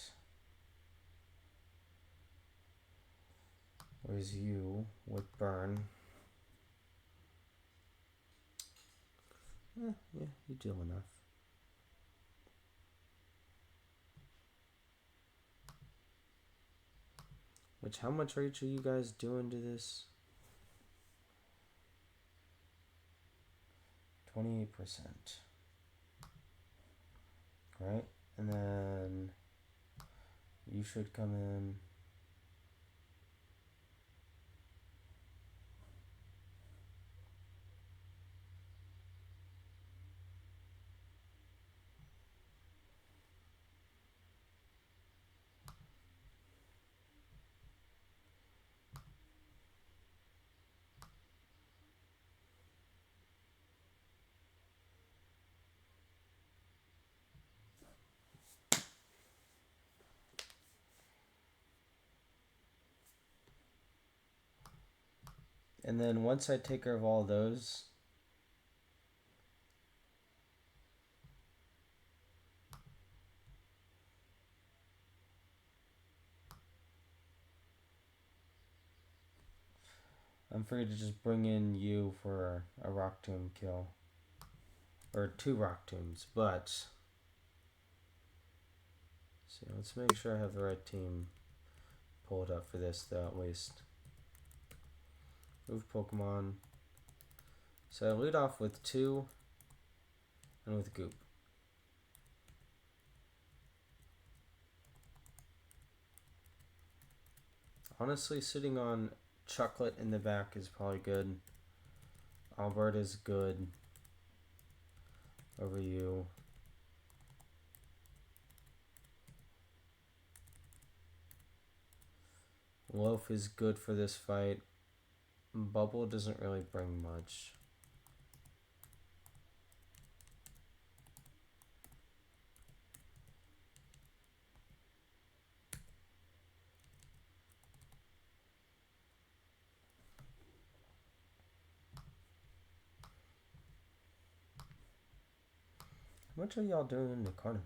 Whereas you with Burn Yeah, you deal enough. Which, how much reach are you guys doing to this? 28%. Right? And then you should come in. And then once I take care of all those, I'm free to just bring in you for a rock tomb kill. Or 2 rock tombs, but see, let's make sure I have the right team pulled up for this though at least. Move Pokemon. So I lead off with 2 and with Goop. Honestly, sitting on Chocolate in the back is probably good. Alberta's good over you. Loaf is good for this fight. Bubble doesn't really bring much. How much are y'all doing in the Carnivine?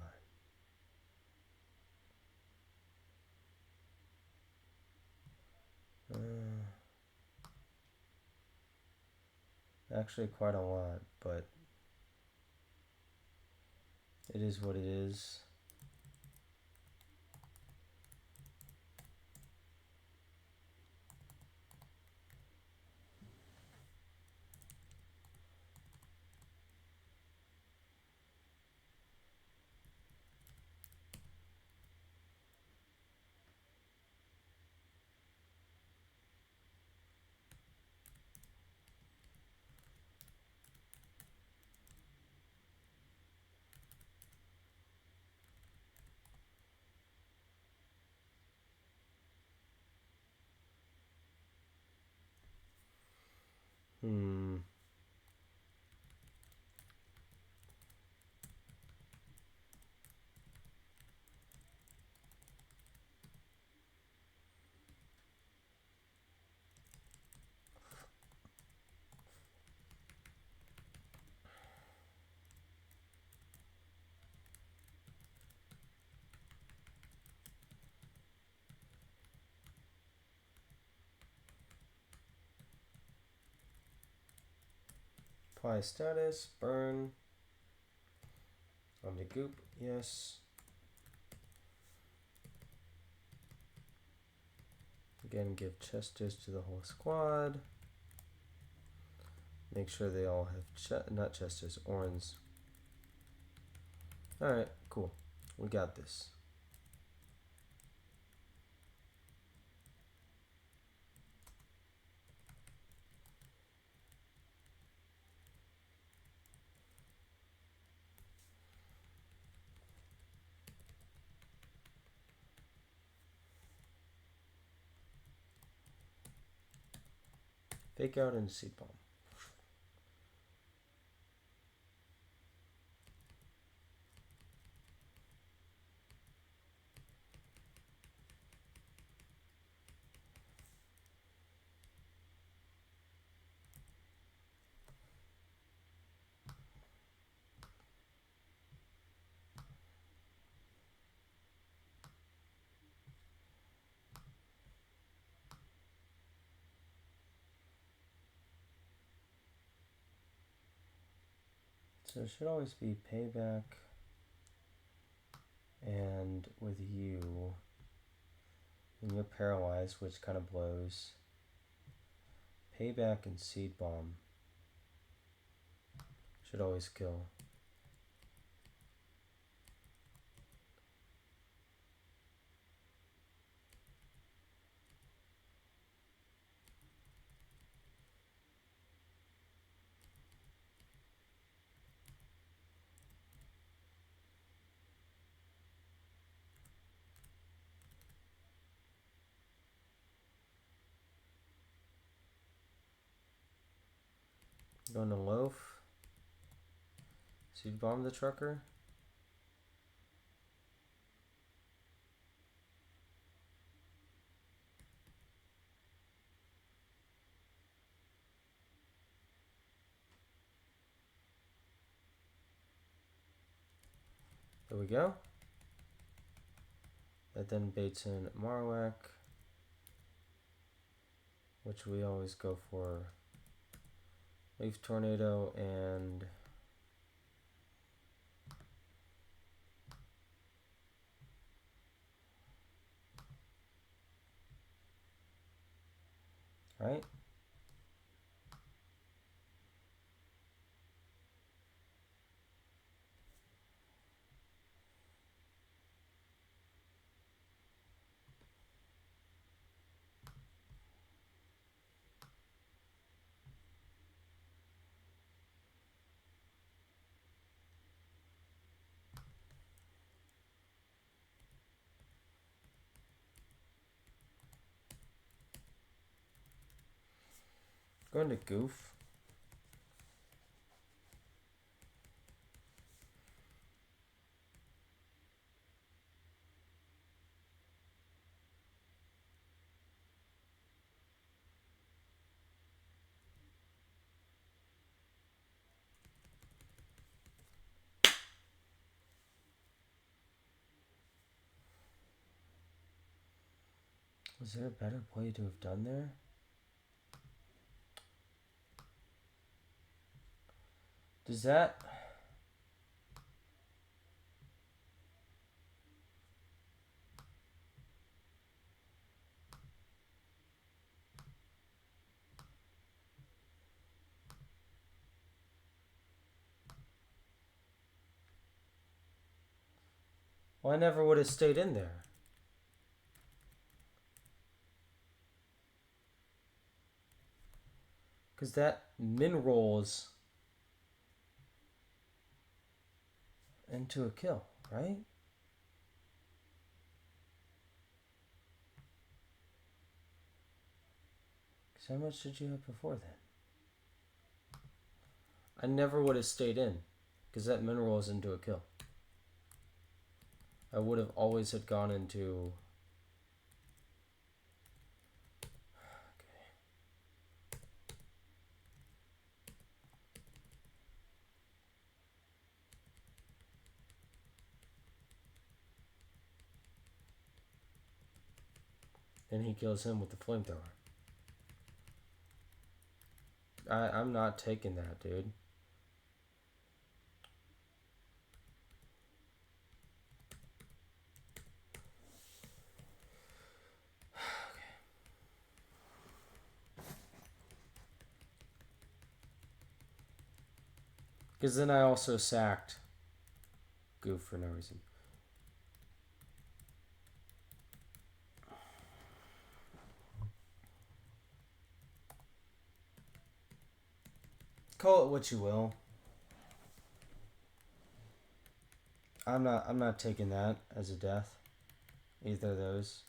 Actually quite a lot, but it is what it is. Apply status, burn. On the Goop, yes. Again, give Chesters to the whole squad. Make sure they all have, not Chesters, Orns. Alright, cool. We got this. Fake out and Seed Bomb. So it should always be payback, and with you, and you're paralyzed, which kind of blows. Payback and seed bomb should always kill. Going to loaf. Seed bomb the trucker. There we go. That then baits in Marowak, which we always go for. Leaf Tornado and right. Going to Goof. Was there a better play to have done there? Does that... Well, I never would have stayed in there. Because that min rolls into a kill, right? Because how much did you have before then? I never would have stayed in. Because that min rolls into a kill. I would have always had gone into... Then he kills him with the flamethrower. I'm not taking that, dude. Because then I also sacked Goof for no reason. Call it what you will. I'm not taking that as a death. Either of those.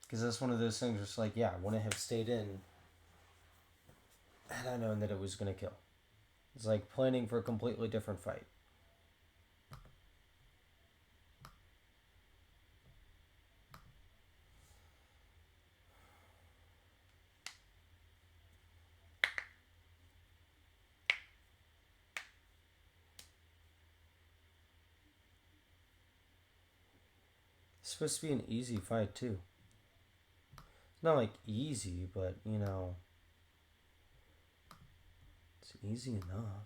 Because that's one of those things where it's like, yeah, I wouldn't have stayed in had I known that it was going to kill. It's like planning for a completely different fight. It's supposed to be an easy fight too. It's not like easy, but you know, it's easy enough.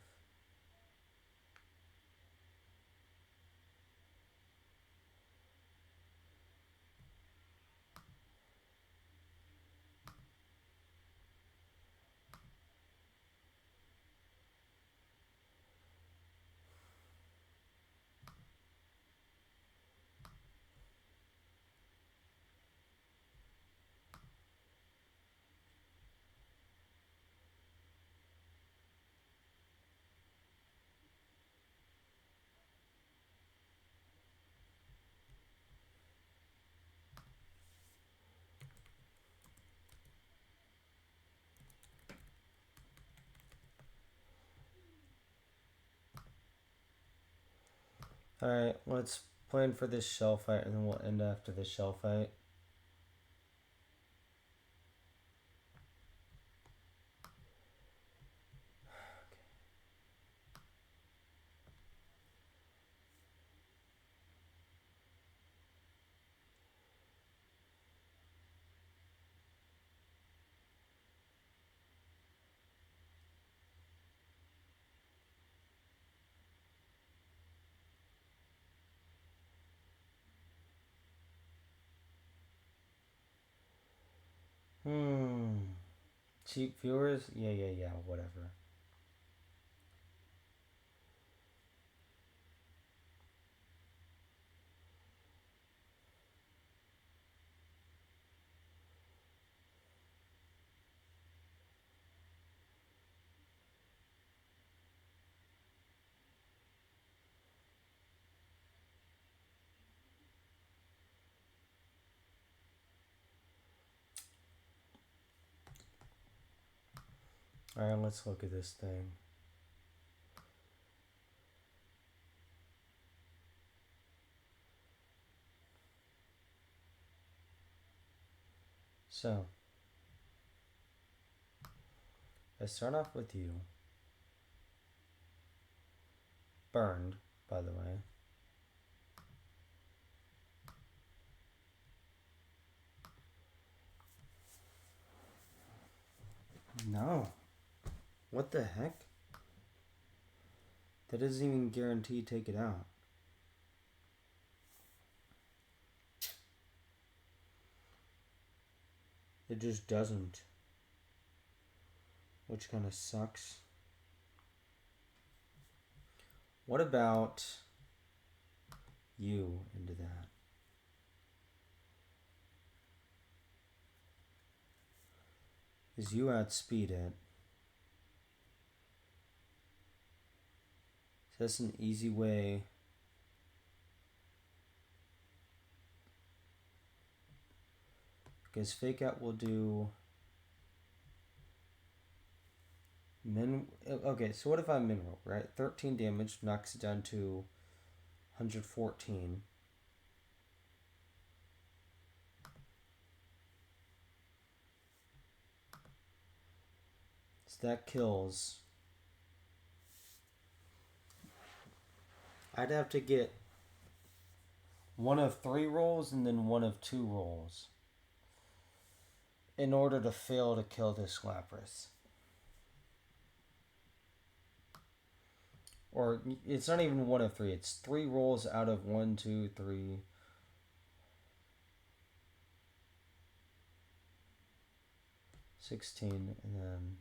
Alright, let's plan for this shell fight and then we'll end after the shell fight. Cheap viewers? Yeah, whatever. Alright, let's look at this thing. So, I start off with you. Burned, by the way. No. What the heck? That doesn't even guarantee take it out. It just doesn't. Which kind of sucks. What about you into that? Because you outspeed it. So that's an easy way. Because fake out will do okay, so what if I mineral, right? 13 damage knocks it down to 114. So that kills. I'd have to get one of 3 rolls and then one of 2 rolls in order to fail to kill this Lapras. Or it's not even one of 3. It's 3 rolls out of 1, 2, 3. $16 and then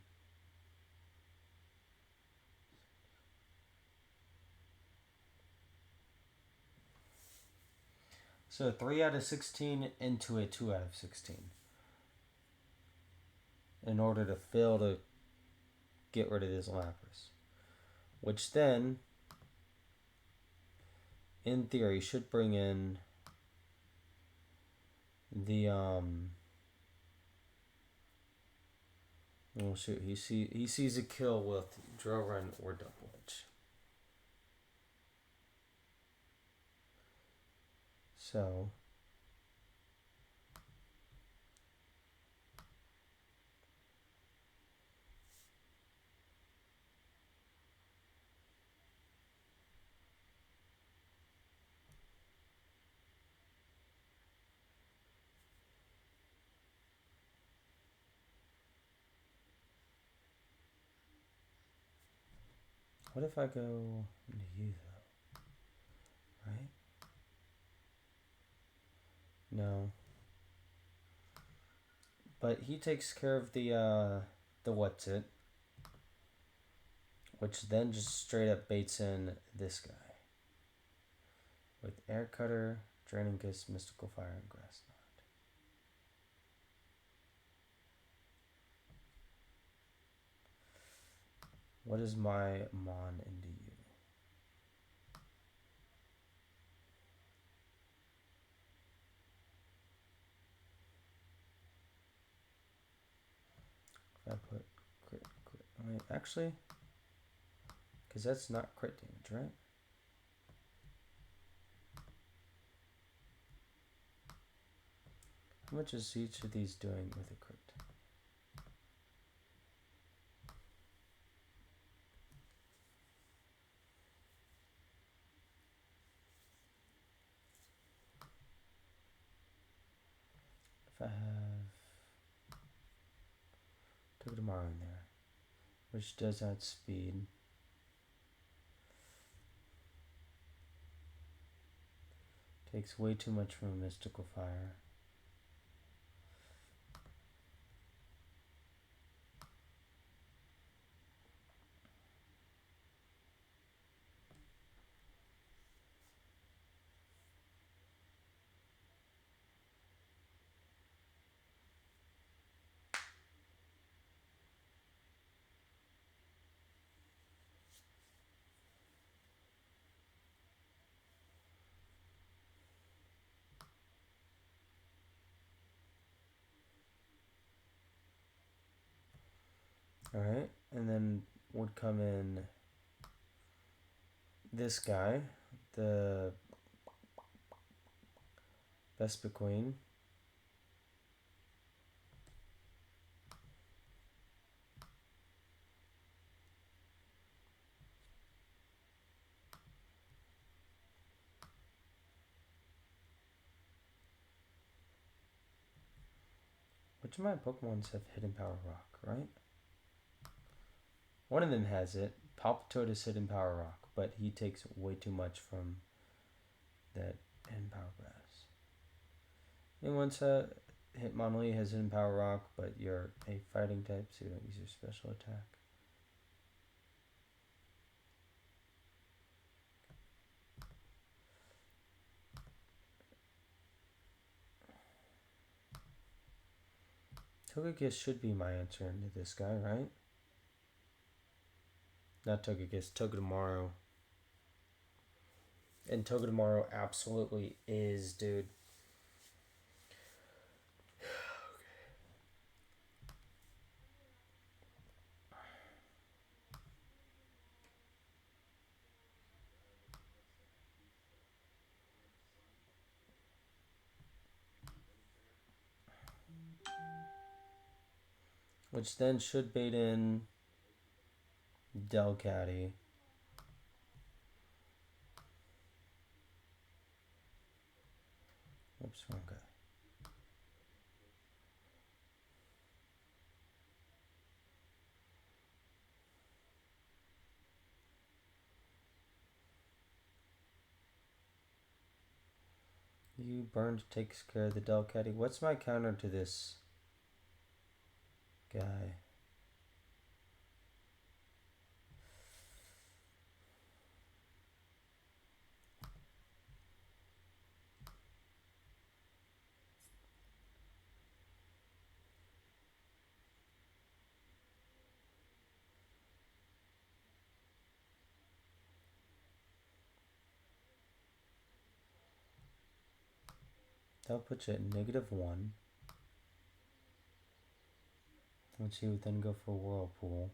so 3 out of 16 into a 2 out of 16 in order to fail to get rid of this Lapras. Which then, in theory, should bring in the oh shoot, he sees a kill with Drill Run or Double Edge. So What if I go into you though? Right? No. But he takes care of the what's it, which then just straight up baits in this guy. With Air Cutter, Draining Kiss, Mystical Fire, and Grass Knot. What is my Mon into you? If I put crit. Wait, actually, because that's not crit damage, right? How much is each of these doing with a crit? If I have Togedemaru in there, which does add speed. Takes way too much from a Mystical Fire. Alright, and then would come in this guy, the Vespiquen. Which of my Pokemons have Hidden Power Rock, right? One of them has it. Palpitoad is Hidden Power Rock, but he takes way too much from that Hidden Power Grass. Hitmonlee has Hidden Power Rock, but you're a fighting type, so you don't use your special attack. Togekiss should be my answer into this guy, right? Not Togekiss, Togedemaru. And Togedemaru absolutely is, dude. Which then should bait in Delcatty. Oops, wrong guy. You burned takes care of the Delcatty. What's my counter to this guy? That'll put you at -1. Which you would then go for Whirlpool.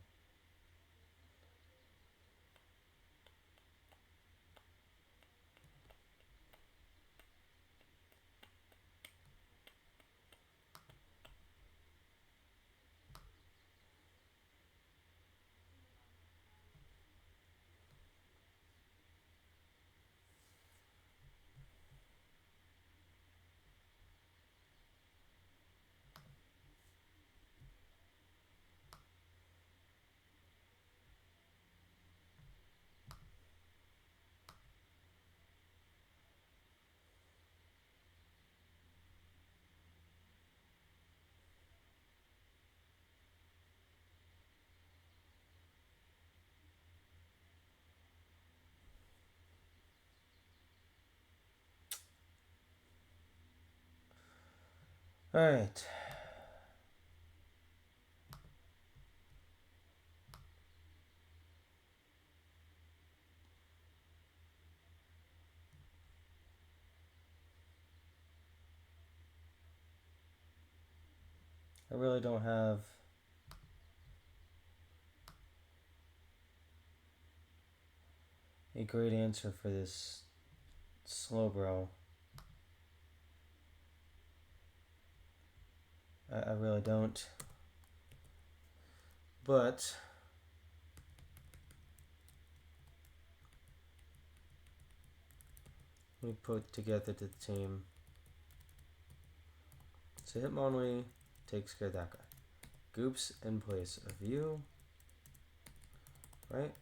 Alright. I really don't have a great answer for this Slowbro. I really don't. But we put together the team. So Hitmonlee takes care of that guy. Goops in place of you. Right?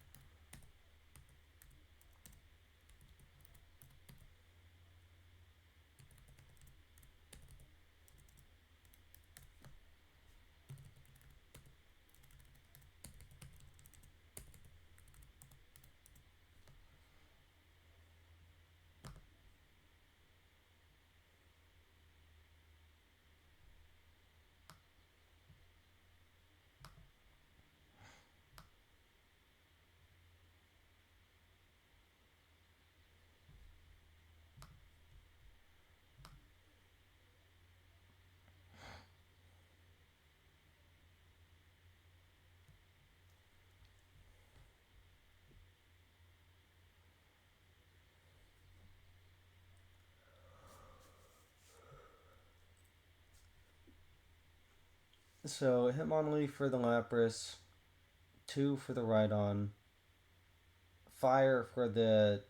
So Hitmonlee for the Lapras, 2 for the Rhydon, Fire for the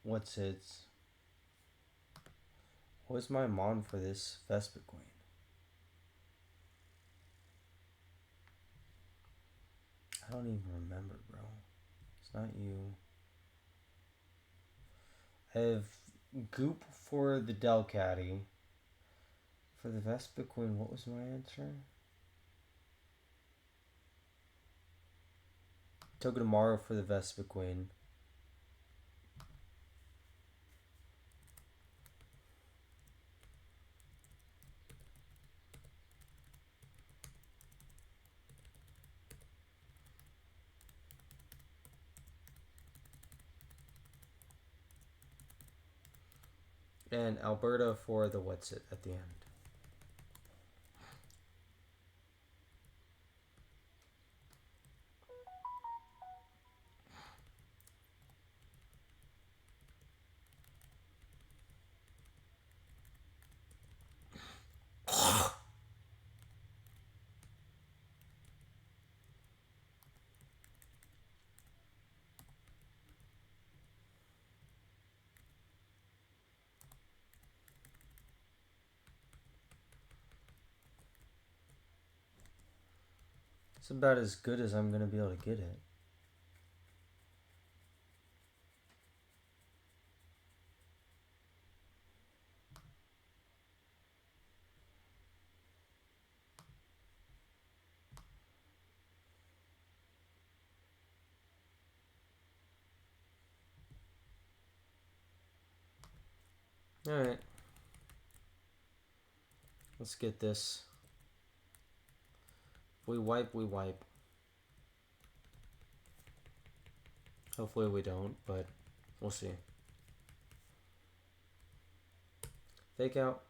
what's its? What's my mon for this Vespiquen? I don't even remember, bro. It's not you. I have Goop for the Delcatty. For the Vespiquen, what was my answer? Togedemaru for the Vespiquen. And Alberta for the what's it at the end. It's about as good as I'm gonna be able to get it. Alright. Let's get this. We wipe, we wipe. Hopefully we don't, but we'll see. Fake out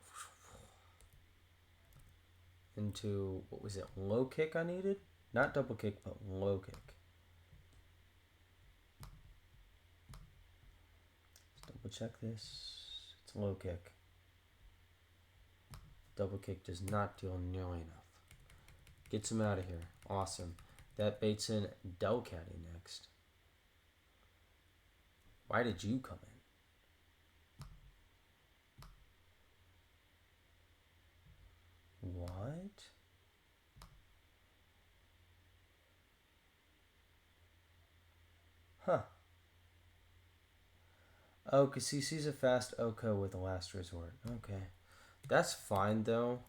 into, what was it, low kick I needed? Not double kick, but low kick. Let's double check this. It's low kick. Double kick does not deal nearly enough. Gets him out of here. Awesome. That baits in Delcatty next. Why did you come in? What? Huh. Oh, because he sees a fast Oko with a last resort. Okay. That's fine, though.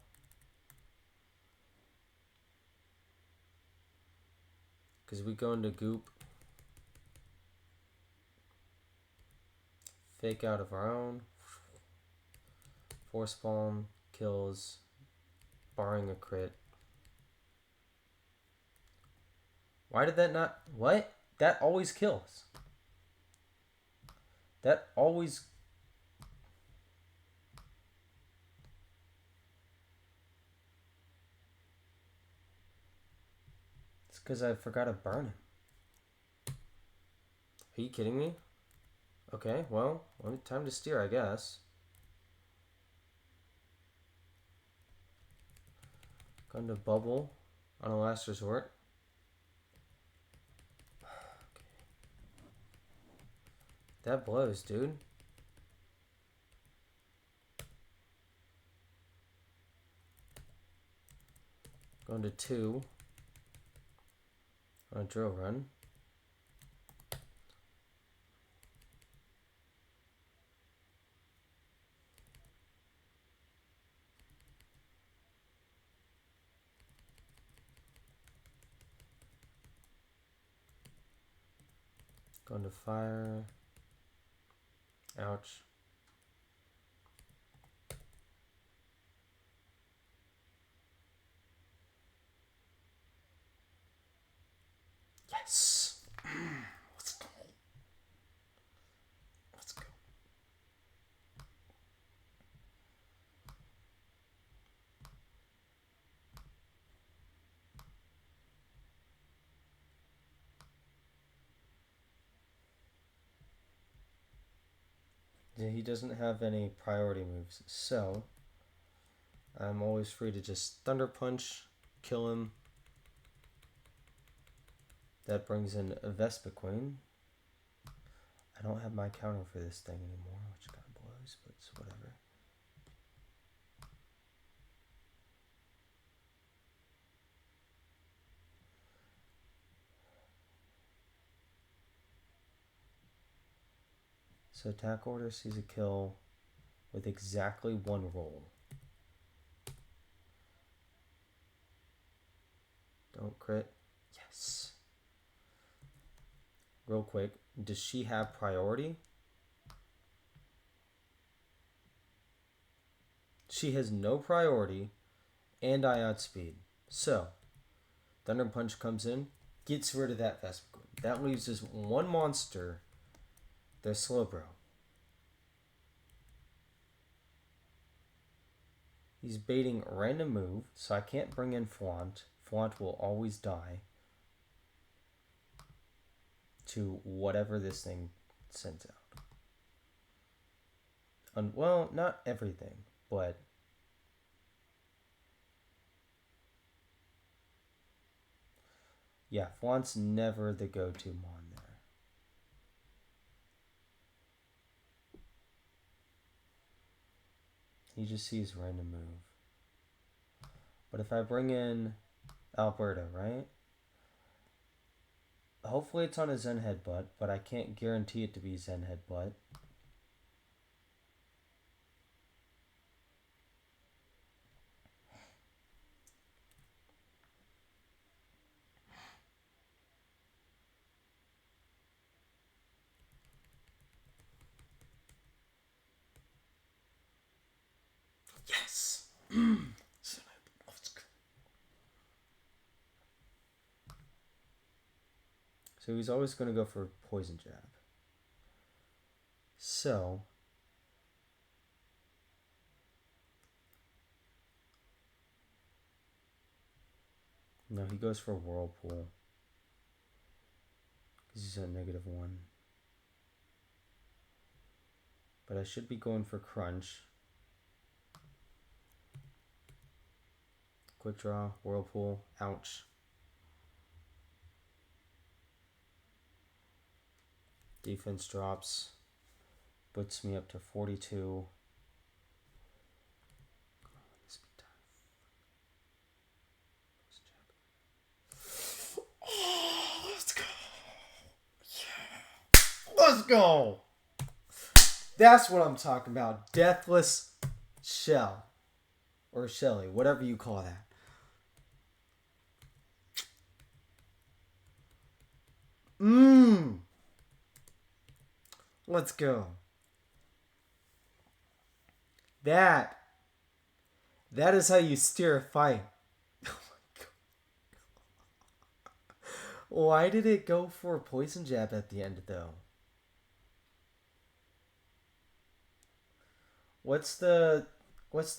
Because we go into Goop. Fake out of our own. Force Palm kills barring a crit. Why did that not... What? That always kills. That always... It's because I forgot to burn him. Are you kidding me? Okay, well, time to steer, I guess. Going to bubble on a last resort. Okay. That blows, dude. Going to 2 on a drill run. Going to fire. Ouch. Yes. Let's go. Let's go. Yeah, he doesn't have any priority moves, so I'm always free to just Thunder Punch, kill him. That brings in a Vespiquen. I don't have my counter for this thing anymore, which kind of blows, but it's whatever. So attack order sees a kill with exactly 1 roll. Don't crit. Yes. Real quick, does she have priority? She has no priority and I outspeed. So, Thunder Punch comes in, gets rid of that Vespiquen. That leaves us 1 monster. They're Slowbro. He's baiting a random move, so I can't bring in Flaunt. Flaunt will always die to whatever this thing sends out. Well, not everything, but yeah, Flaunt's never the go-to mon there. He just sees random move. But if I bring in Alberta, right? Hopefully it's on a Zen Headbutt, but I can't guarantee it to be Zen Headbutt. Yes! So he's always going to go for Poison Jab. So no, he goes for Whirlpool because he's at -1. But I should be going for Crunch. Quick draw, Whirlpool, ouch. Defense drops, puts me up to 42. Oh, let's go. Yeah. Let's go. That's what I'm talking about. Deathless Shell. Or Shelly, whatever you call that. Let's go. That is how you steer a fight. Why did it go for a poison jab at the end though? What's the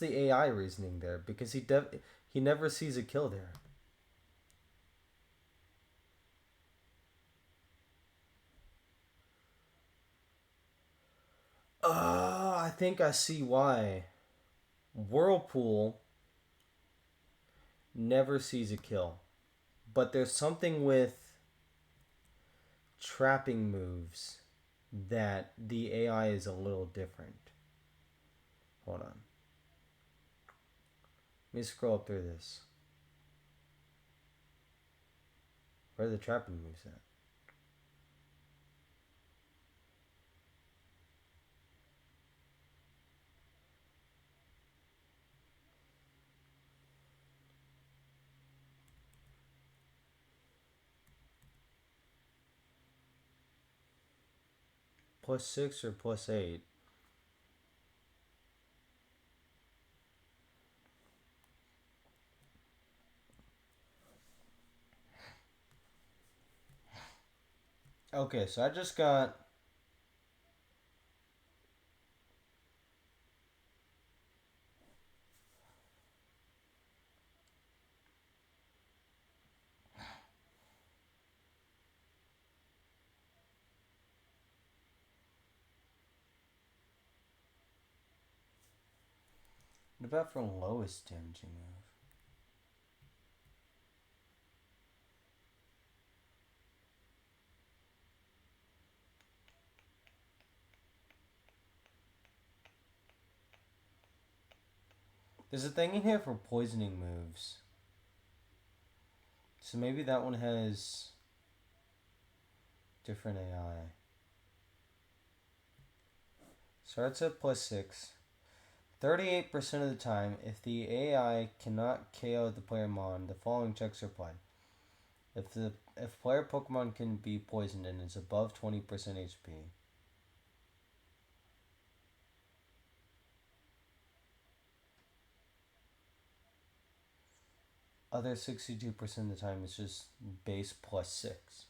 AI reasoning there? Because he never sees a kill there. I think I see why. Whirlpool never sees a kill. But there's something with trapping moves that the AI is a little different. Hold on. Let me scroll up through this. Where are the trapping moves at? +6 or +8? Okay, so I just got what about for lowest damaging move? There's a thing in here for poisoning moves. So maybe that one has different AI. Starts at +6. 38% of the time, if the AI cannot KO the player mon, the following checks are applied. If player Pokemon can be poisoned and is above 20% HP. Other 62% of the time, it's just base +6.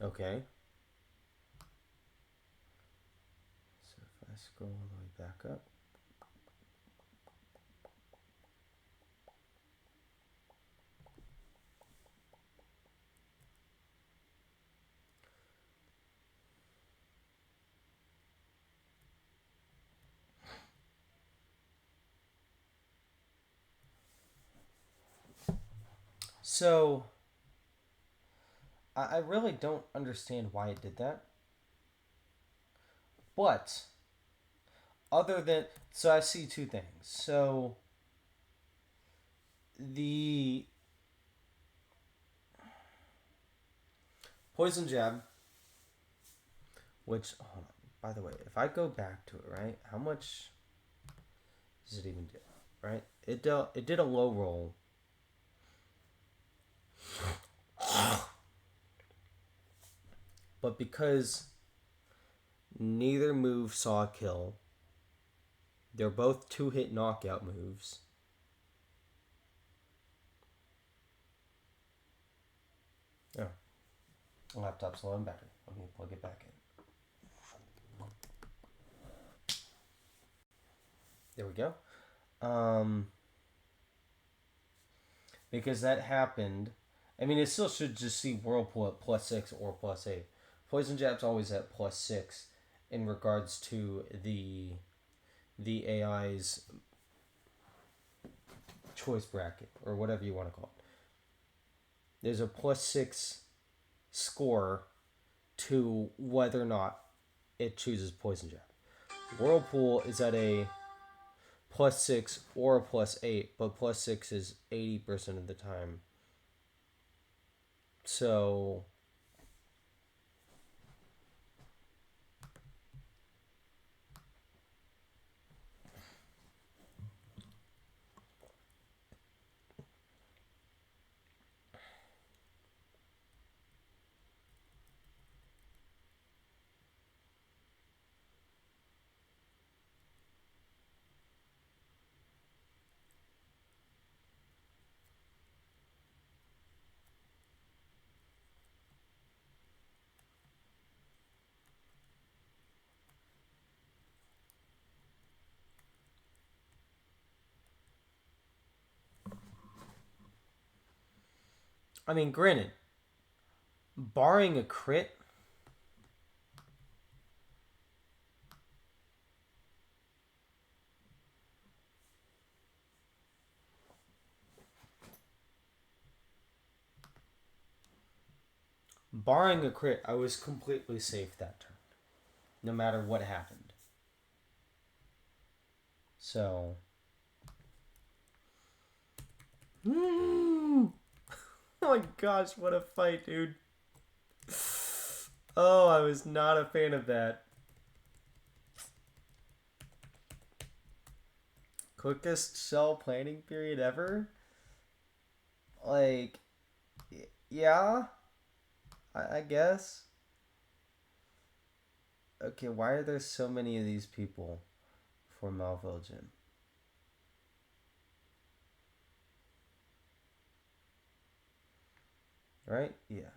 Okay. So if I scroll all the way back up. So I really don't understand why it did that. But other than, so I see two things. So the poison jab, which, hold on, by the way, if I go back to it, right, how much does it even do? Right, it did a low roll. But because neither move saw a kill, they're both 2-hit knockout moves. Oh, laptop's low on battery. Let me plug it back in. There we go. Because that happened. I mean, it still should just see Whirlpool at +6 or +8. Poison Jab's always at +6 in regards to the AI's choice bracket or whatever you want to call it. There's a +6 score to whether or not it chooses Poison Jab. Whirlpool is at a +6 or a +8, but +6 is 80% of the time. So I mean, granted, barring a crit, I was completely safe that turn, no matter what happened. So, oh my gosh, what a fight, dude! Oh, I was not a fan of that. Quickest shell planning period ever? Like, yeah, I guess. Okay, why are there so many of these people for Malvolgin? Right? Yeah.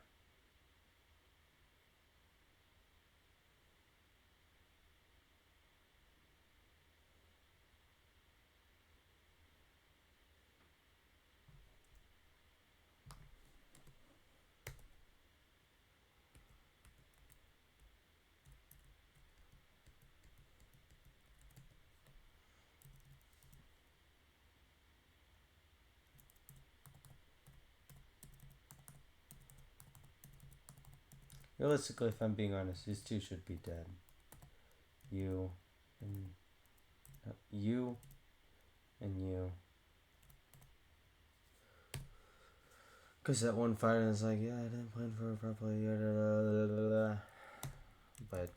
Realistically, if I'm being honest, these two should be dead. You and you and you. Because that one fighter is like, yeah, I didn't plan for it properly. But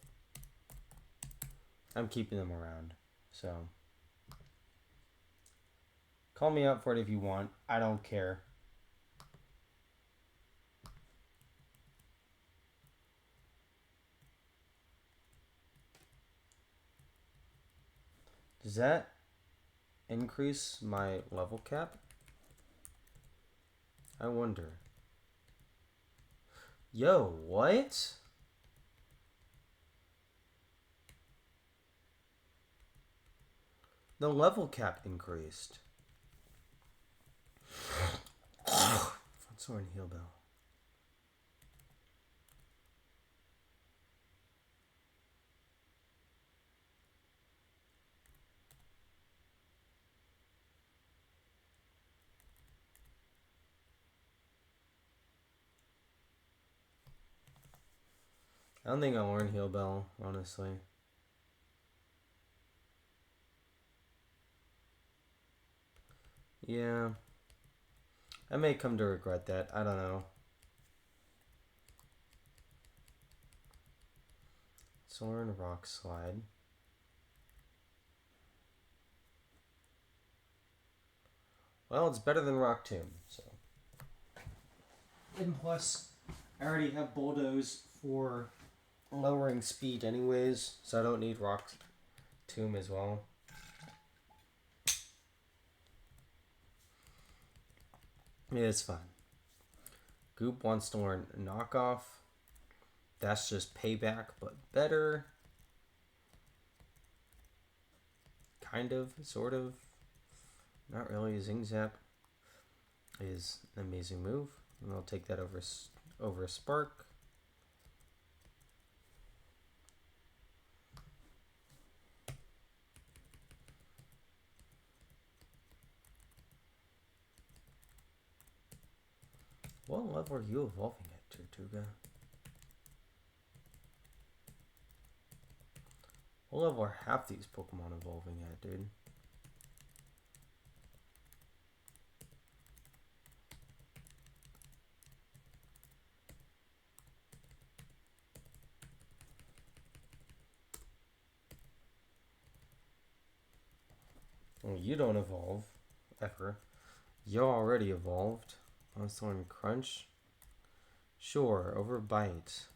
I'm keeping them around. So call me out for it if you want. I don't care. Does that increase my level cap? I wonder. Yo, what? The level cap increased. Sword and Heal Bell. I don't think I'll learn Heal Bell, honestly. Yeah. I may come to regret that. I don't know. So learn Rock Slide. Well, it's better than Rock Tomb, so. And plus, I already have Bulldoze for lowering speed anyways, so I don't need Rock Tomb as well. Yeah, it's fine. Goop wants to learn Knockoff. That's just payback, but better. Kind of, sort of. Not really. Zing Zap is an amazing move, and I'll take that over Spark. What level are you evolving at, Tortuga? What level are half these Pokemon evolving at, dude? Well, you don't evolve, ever. You're already evolved. Thorn Crunch. Sure, over Bite.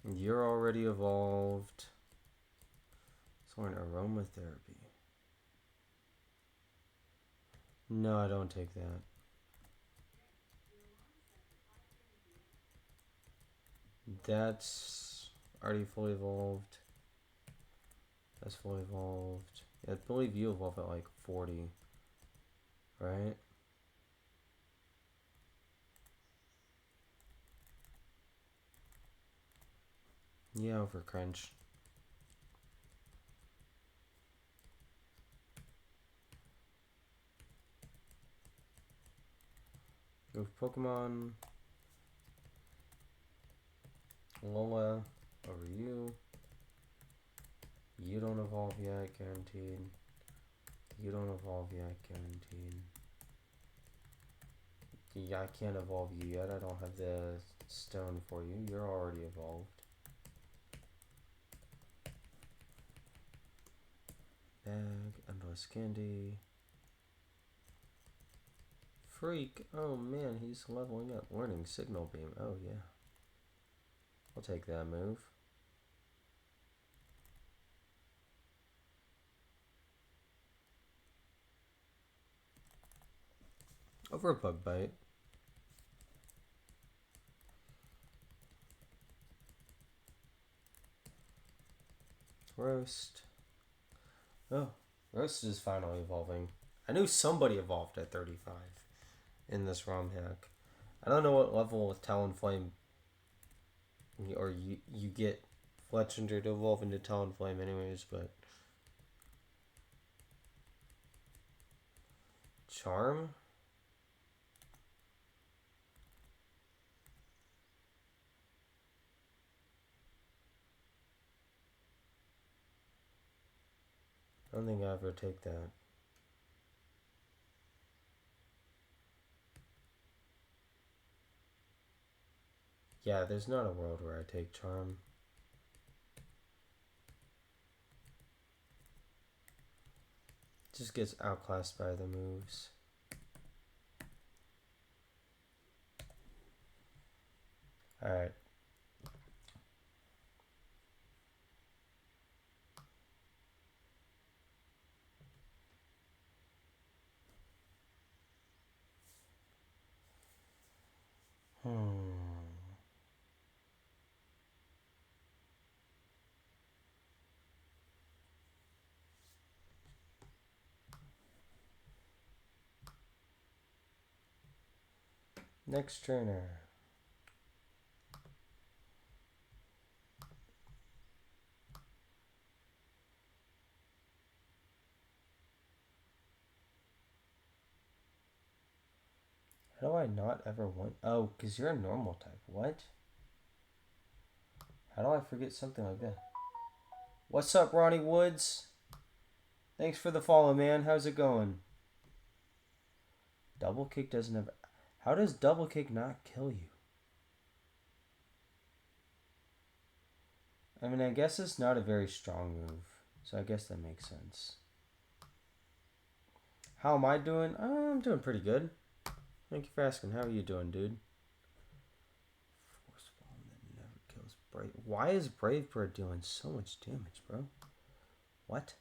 You're already evolved. Thorn Aromatherapy. No, I don't take that. That's already fully evolved. That's fully evolved. Yeah, I believe you evolve at like 40. Right? Yeah, over Crunch. Go for Pokemon. Lola over you. You don't evolve yet, guaranteed. You don't evolve yet, guaranteed. Yeah, I can't evolve you yet. I don't have the stone for you. You're already evolved. Bag, endless candy. Freak. Oh man, he's leveling up. Learning signal beam. Oh yeah. I'll take that move. Over a bug bite. Roast. Oh, Roast is finally evolving. I knew somebody evolved at 35 in this ROM hack. I don't know what level of Talonflame or you get Fletchinder to evolve into Talonflame anyways, but Charm? I don't think I ever take that. Yeah, there's not a world where I take Charm. Just gets outclassed by the moves. Alright. Next trainer. How do I not ever want... Oh, because you're a normal type. What? How do I forget something like that? What's up, Ronnie Woods? Thanks for the follow, man. How's it going? Double kick doesn't have... How does double kick not kill you? I mean, I guess it's not a very strong move. So I guess that makes sense. How am I doing? I'm doing pretty good. Thank you for asking. How are you doing, dude? Force bomb that never kills Brave. Why is Brave Bird doing so much damage, bro? What?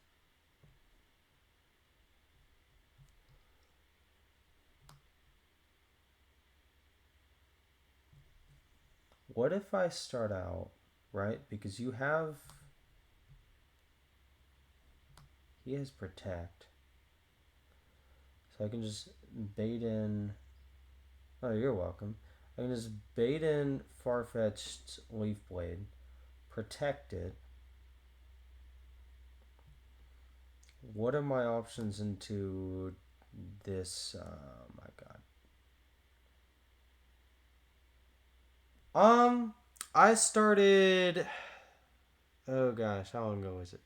What if I start out, right? Because you have... He has Protect. So I can just bait in... Oh, you're welcome. I can just bait in Farfetch'd Leaf Blade, protect it. What are my options into this? Oh my god. I started... Oh gosh, how long ago was it?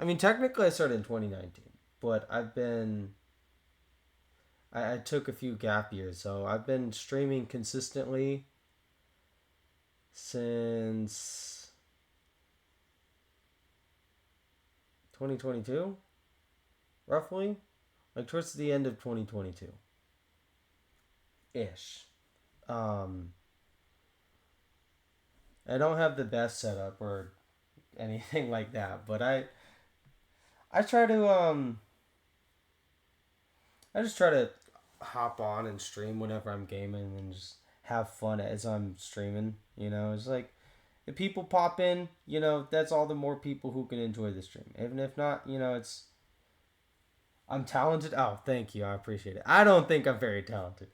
I mean, technically I started in 2019, but I've been... I took a few gap years, so I've been streaming consistently since 2022, roughly, like towards the end of 2022 ish. I don't have the best setup or anything like that, but I try to I just try to hop on and stream whenever I'm gaming and just have fun as I'm streaming. You know, it's like if people pop in, you know, that's all the more people who can enjoy the stream. Even if not, you know, it's... I'm talented. Oh, thank you. I appreciate it. I don't think I'm very talented.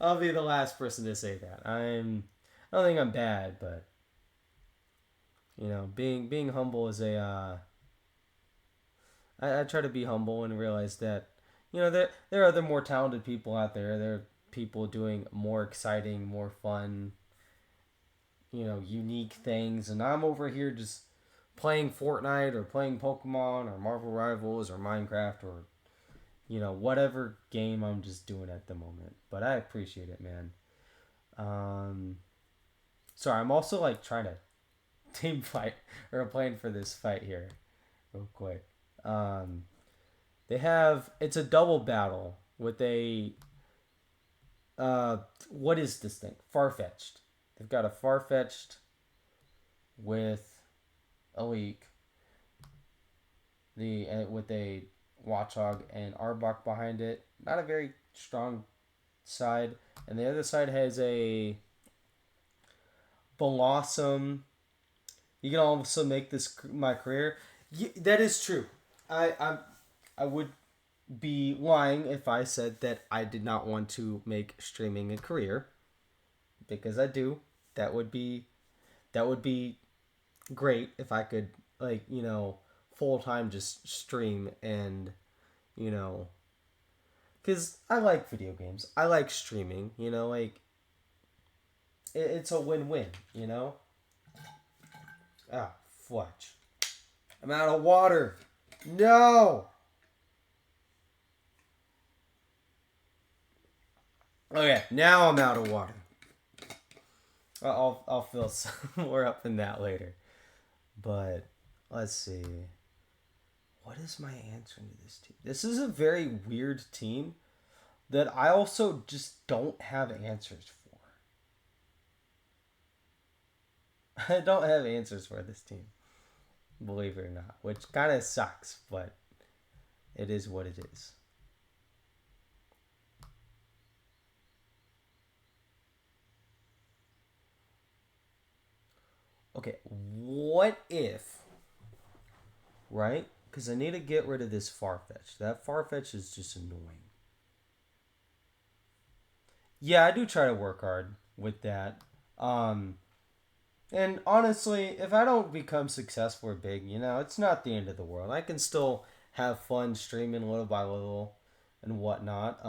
I'll be the last person to say that. I don't think I'm bad, but Being humble is a I try to be humble and realize that there are other more talented people out there. There are people doing more exciting, more fun, unique things, and I'm over here just playing Fortnite or playing Pokemon or Marvel Rivals or Minecraft or whatever game I'm just doing at the moment. But I appreciate it, man. Um, Sorry, I'm also like trying to team fight or playing for this fight here, real quick. Um, they have it's a double battle with a what is this thing? Farfetched. They've got a Farfetched with a leak, the with a Watchog and Arbok behind it. Not a very strong side, and the other side has a Blossom. You can also make this my career. That is true. I would be lying if I said that I did not want to make streaming a career, because I do. That would be that would be great if I could, like, full time just stream and you know because I like video games. I like streaming. Like it's a win win. Ah, fletch. I'm out of water. No. Okay, now I'm out of water. I'll fill some more up in that later. But let's see. What is my answer to this team? This is a very weird team that I also just don't have answers for. I don't have answers for this team, believe it or not, which kind of sucks, but it is what it is. Okay, what if, right? Because I need to get rid of this Farfetch. That Farfetch is just annoying. Yeah, I do try to work hard with that. Um, and honestly, if I don't become successful or big, it's not the end of the world. I can still have fun streaming little by little and whatnot.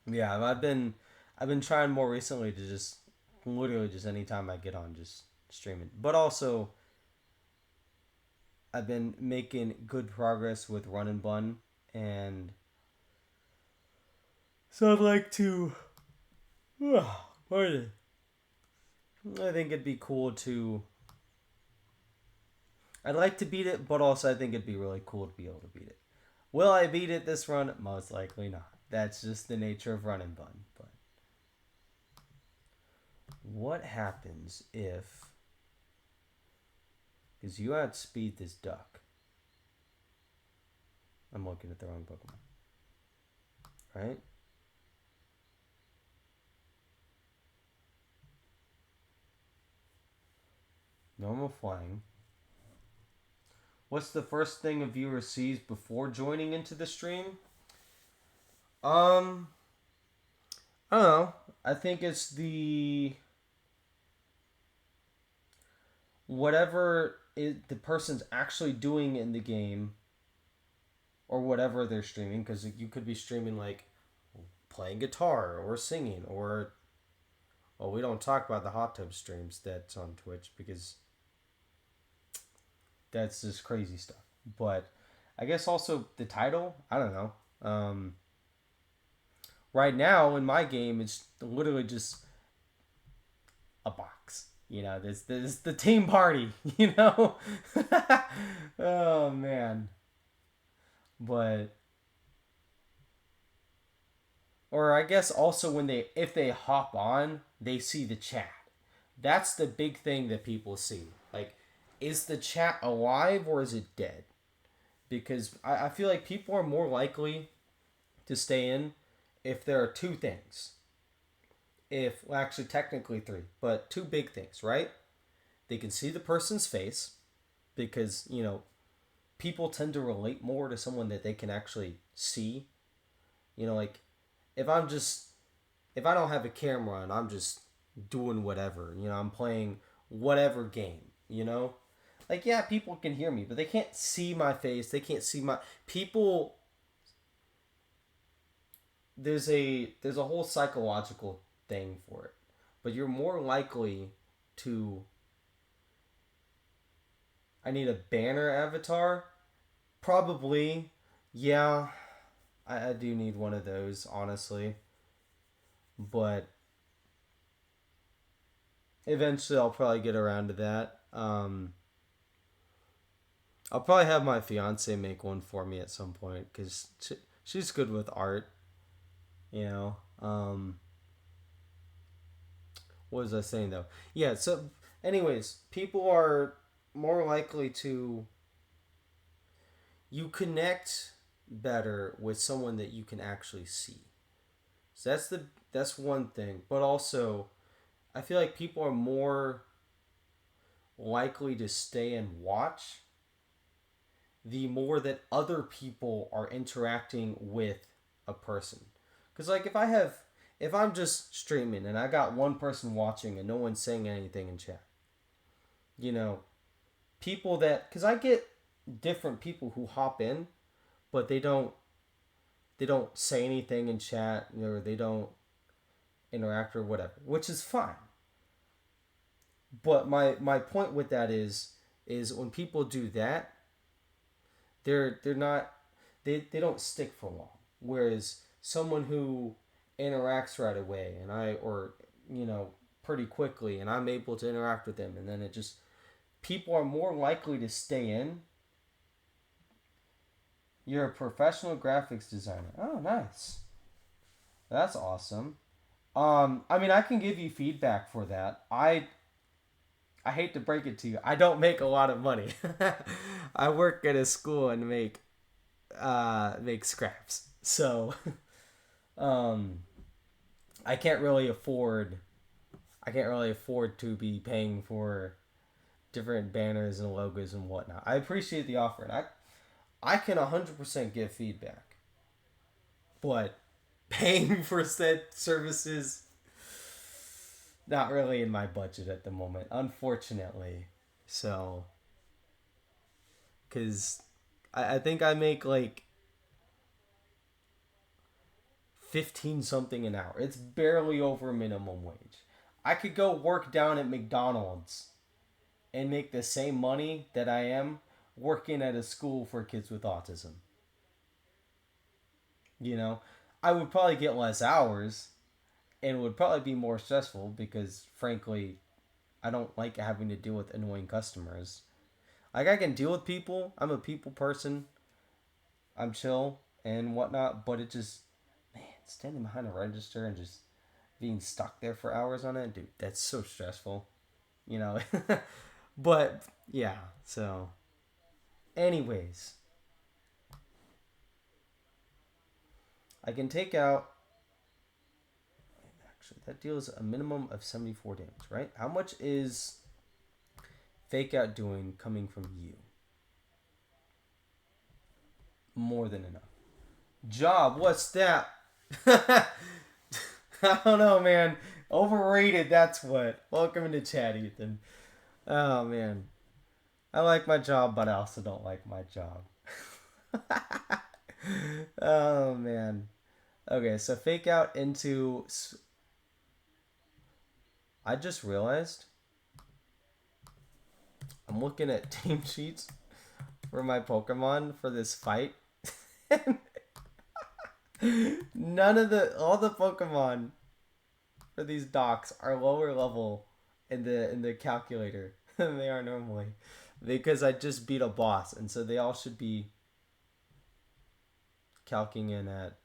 Yeah, I've been trying more recently to just literally just anytime I get on, just streaming. But also, I've been making good progress with Run and Bun, and so I'd like to. Pardon. I think it'd be cool to. I'd like to beat it, but also I think it'd be really cool to be able to beat it. Will I beat it this run? Most likely not. That's just the nature of Run and Bun. But what happens if? Because you outspeed this duck. I'm looking at the wrong Pokemon. Right? Normal flying. What's the first thing a viewer sees before joining into the stream? Um, I don't know. I think it's the the person's actually doing in the game, or whatever they're streaming. Because you could be streaming like playing guitar or singing, or well, we don't talk about the hot tub streams that's on Twitch because that's just crazy stuff. But I guess also the title. I don't know. Right now in my game, it's literally just a box. This the team party. Oh man, but or I guess also when if they hop on, they see the chat. That's the big thing that people see. Like, is the chat alive or is it dead? Because I feel like people are more likely to stay in if there are two things. Well, actually, technically three, but two big things, right? They can see the person's face because, people tend to relate more to someone that they can actually see. Like, if if I don't have a camera and I'm just doing whatever, I'm playing whatever game, you know? Like, yeah, people can hear me, but they can't see my face. They can't see my people. There's a whole psychological thing for it, but you're more likely to. I need a banner avatar. Probably, yeah. I do need one of those, honestly, but eventually I'll probably get around to that. I'll probably have my fiance make one for me at some point because she's good with art. You know. What was I saying though? Yeah. So, anyways, people are more likely to you connect better with someone that you can actually see. So that's one thing. But also, I feel like people are more likely to stay and watch the more that other people are interacting with a person. Because, like, if I'm just streaming and I got one person watching and no one's saying anything in chat, you know, people that, because I get different people who hop in, but they don't say anything in chat or they don't interact or whatever, which is fine. But my point with that is when people do that, they're not they don't stick for long. Whereas someone who interacts right away and I or you know pretty quickly and I'm able to interact with them and then it just people are more likely to stay in. You're a professional graphics designer. Oh, nice. That's awesome. I mean, I can give you feedback for that. I hate to break it to you. I don't make a lot of money. I work at a school and make scraps. So, um, I can't really afford to be paying for different banners and logos and whatnot. I appreciate the offer, and I can 100% give feedback, but paying for said services not really in my budget at the moment, unfortunately. So, because I think I make like 15 something an hour. It's barely over minimum wage. I could go work down at McDonald's and make the same money that I am working at a school for kids with autism. You know, I would probably get less hours and it would probably be more stressful because, frankly, I don't like having to deal with annoying customers. Like, I can deal with people, I'm a people person, I'm chill and whatnot, but it just, man, standing behind a register and just being stuck there for hours on it, dude, that's so stressful, you know? But, yeah, so, anyways, I can take out. Actually, that deals a minimum of 74 damage, right? How much is Fake Out doing coming from you? More than enough. Job, what's that? I don't know, man. Overrated, that's what. Welcome into chat, Ethan. Oh, man. I like my job, but I also don't like my job. Oh, man. Okay, so Fake Out into. I just realized I'm looking at team sheets for my Pokemon for this fight. All the Pokemon for these docks are lower level in the calculator than they are normally. Because I just beat a boss, and so they all should be calcing in at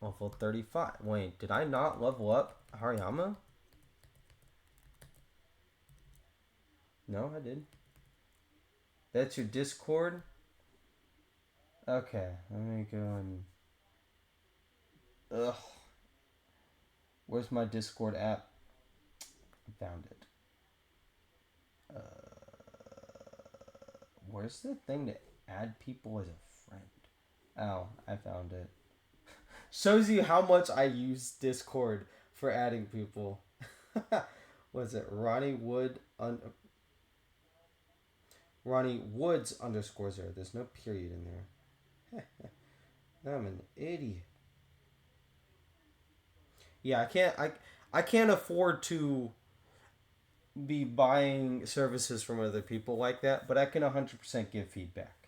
level 35. Wait, did I not level up Hariyama? No, I did. That's your Discord? Okay, let me go and. Ugh. Where's my Discord app? I found it. Where's the thing to add people as a friend? Oh, I found it. Shows you how much I use Discord for adding people. Was it Ronnie Woods underscore zero? There's no period in there. I'm an idiot. Yeah, I can't afford to be buying services from other people like that, but I can 100% give feedback.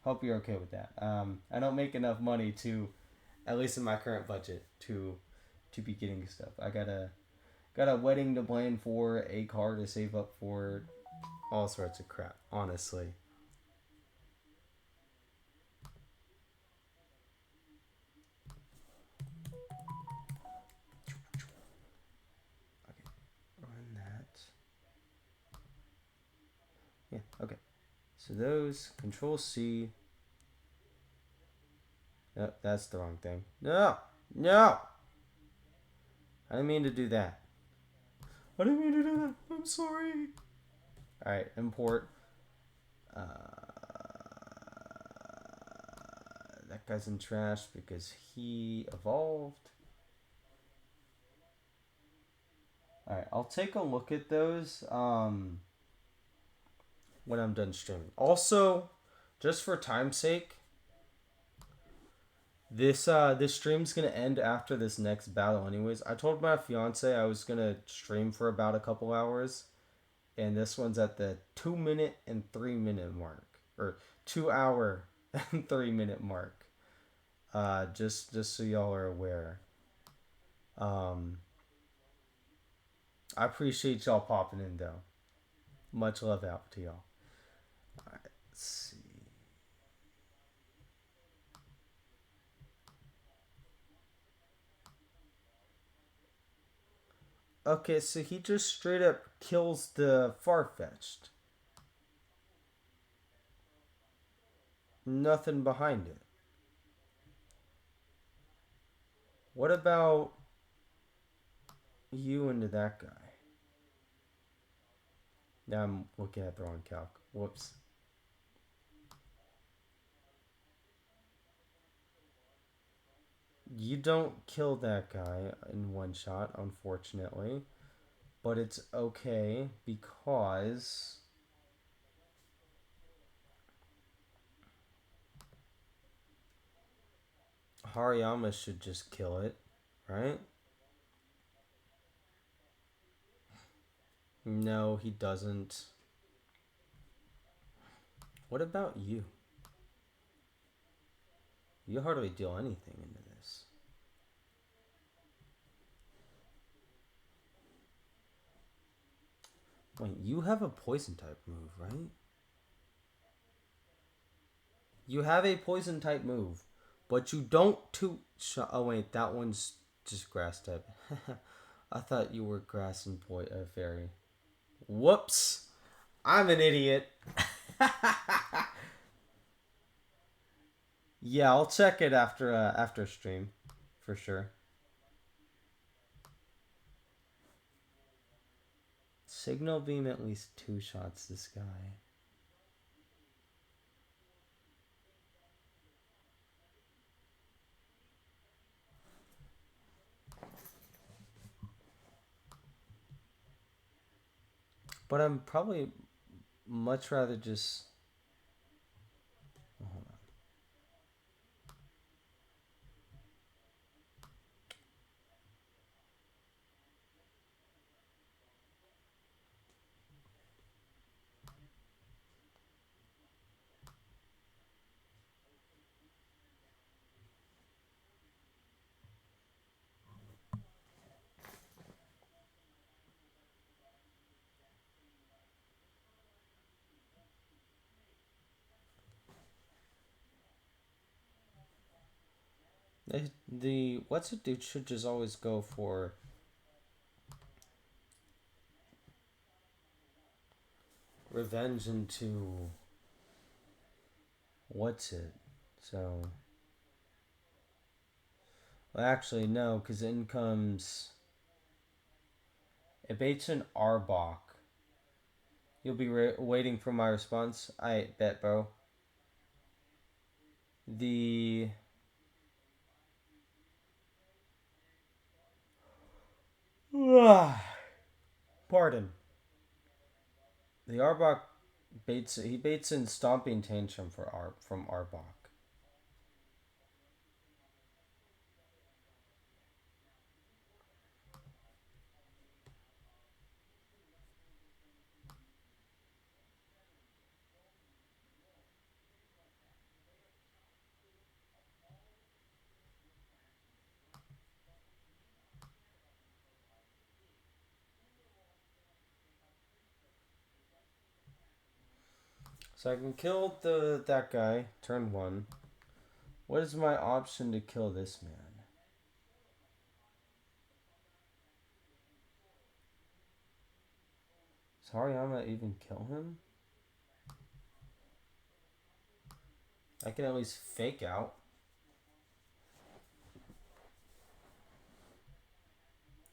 Hope you're okay with that. I don't make enough money to, at least in my current budget, to be getting stuff. I got a wedding to plan for, a car to save up for, all sorts of crap. Honestly. Okay, run that. Yeah. Okay. So those Control C. No, that's the wrong thing. No, no. I didn't mean to do that. I didn't mean to do that. I'm sorry. All right, import. Uh, that guy's in trash because he evolved. All right, I'll take a look at those when I'm done streaming. Also, just for time's sake, this stream's gonna end after this next battle. Anyways, I told my fiance I was gonna stream for about a couple hours, and this one's at the 2 minute and 3 minute mark, or 2 hour and 3 minute mark. Just so y'all are aware. Um, I appreciate y'all popping in though. Much love out to y'all. All right, let's see. Okay, so he just straight up kills the Farfetched. Nothing behind it. What about you into that guy? Now I'm looking at the wrong calc. Whoops. You don't kill that guy in one shot, unfortunately. But it's okay because Hariyama should just kill it, right? No, he doesn't. What about you? You hardly deal anything into this. Wait, you have a poison type move, right? You have a poison type move, but you don't oh wait, that one's just grass type. I thought you were grass and fairy. Whoops! I'm an idiot. Yeah, I'll check it after stream, for sure. Signal beam at least 2 shots this guy. But I'm probably much rather just. Oh, hold on. The what's it dude should just always go for revenge into what's it? So, well, actually no, because in comes it baits an Arbok. You'll be waiting for my response. I bet, bro. The Garden. The Arbok baits in Stomping Tantrum from Arbok. So I can kill that guy, turn 1. What is my option to kill this man? Does Hariyama even kill him? I can at least fake out.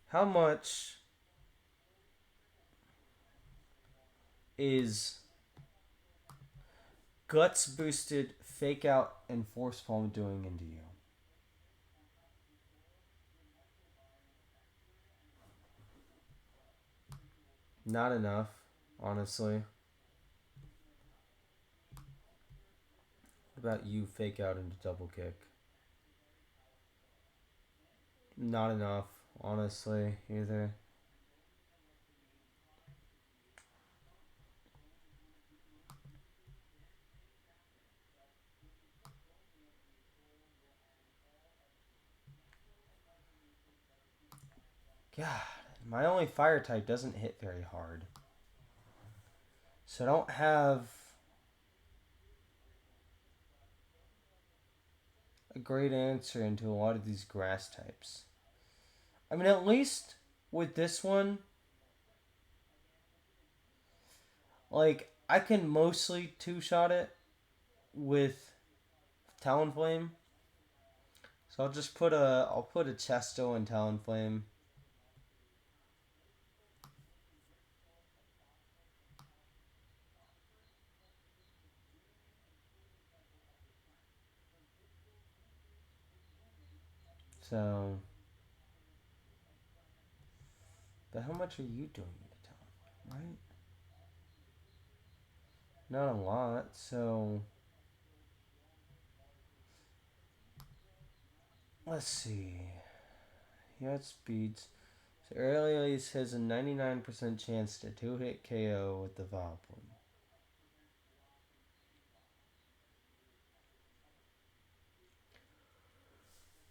How much is Guts boosted fake out and force palm doing into you? Not enough, honestly. What about you fake out into double kick? Not enough, honestly, either. God, my only fire type doesn't hit very hard. So I don't have a great answer into a lot of these grass types. I mean, at least with this one, like, I can mostly two-shot it with Talonflame. So I'll just put a Chesto in Talonflame. So, but how much are you doing into Talonflame, right? Not a lot, so let's see. He had speeds. So Aerialise has a 99% chance to 2-hit KO with the Vileplume.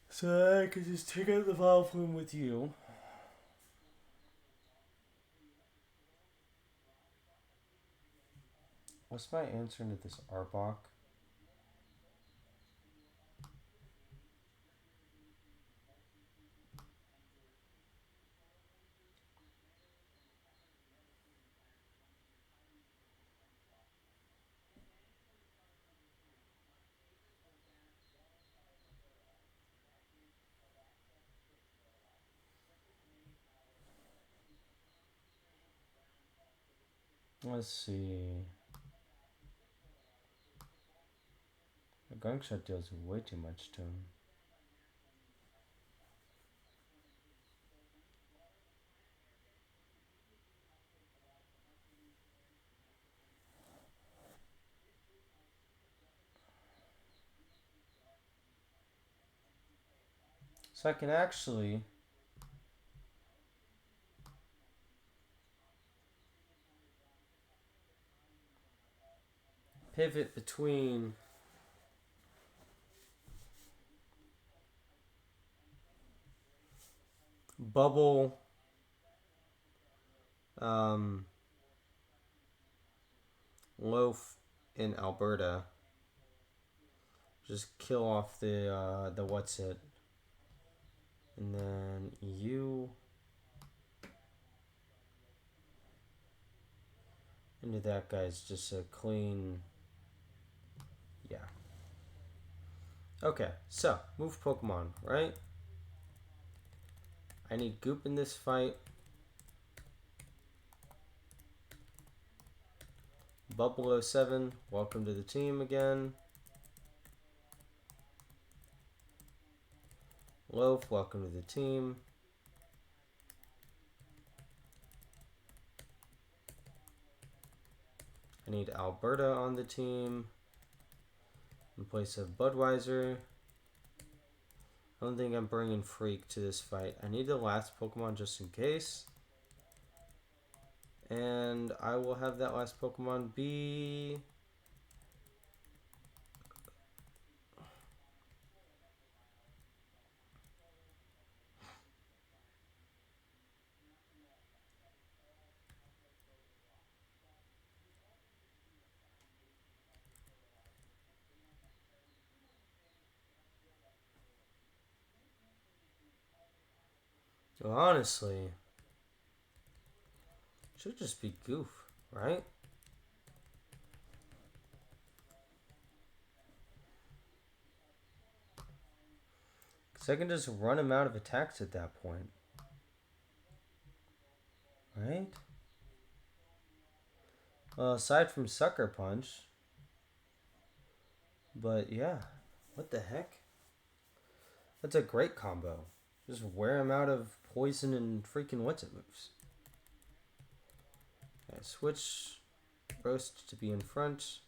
So I could just take out the Vileplume with you. What's my answer into this Arbok? Let's see. The Gunk Shot deals way too much to him. So I can actually pivot between Bubble, Loaf, and Alberta. Just kill off the what's it, and then you into that guy's just a clean, yeah. Okay, so move Pokemon, right? I need Goop in this fight. Bubble07, welcome to the team again. Loaf, welcome to the team. need Alberta on the team in place of Budweiser. I don't think I'm bringing Freak to this fight. I need the last Pokemon just in case. And I will have that last Pokemon be... Well, honestly, should just be Goof, right? Because I can just run him out of attacks at that point. Right? Well, aside from Sucker Punch. But yeah, what the heck? That's a great combo. Just wear him out of poison and freaking what's it moves. Okay, switch Roast to be in front.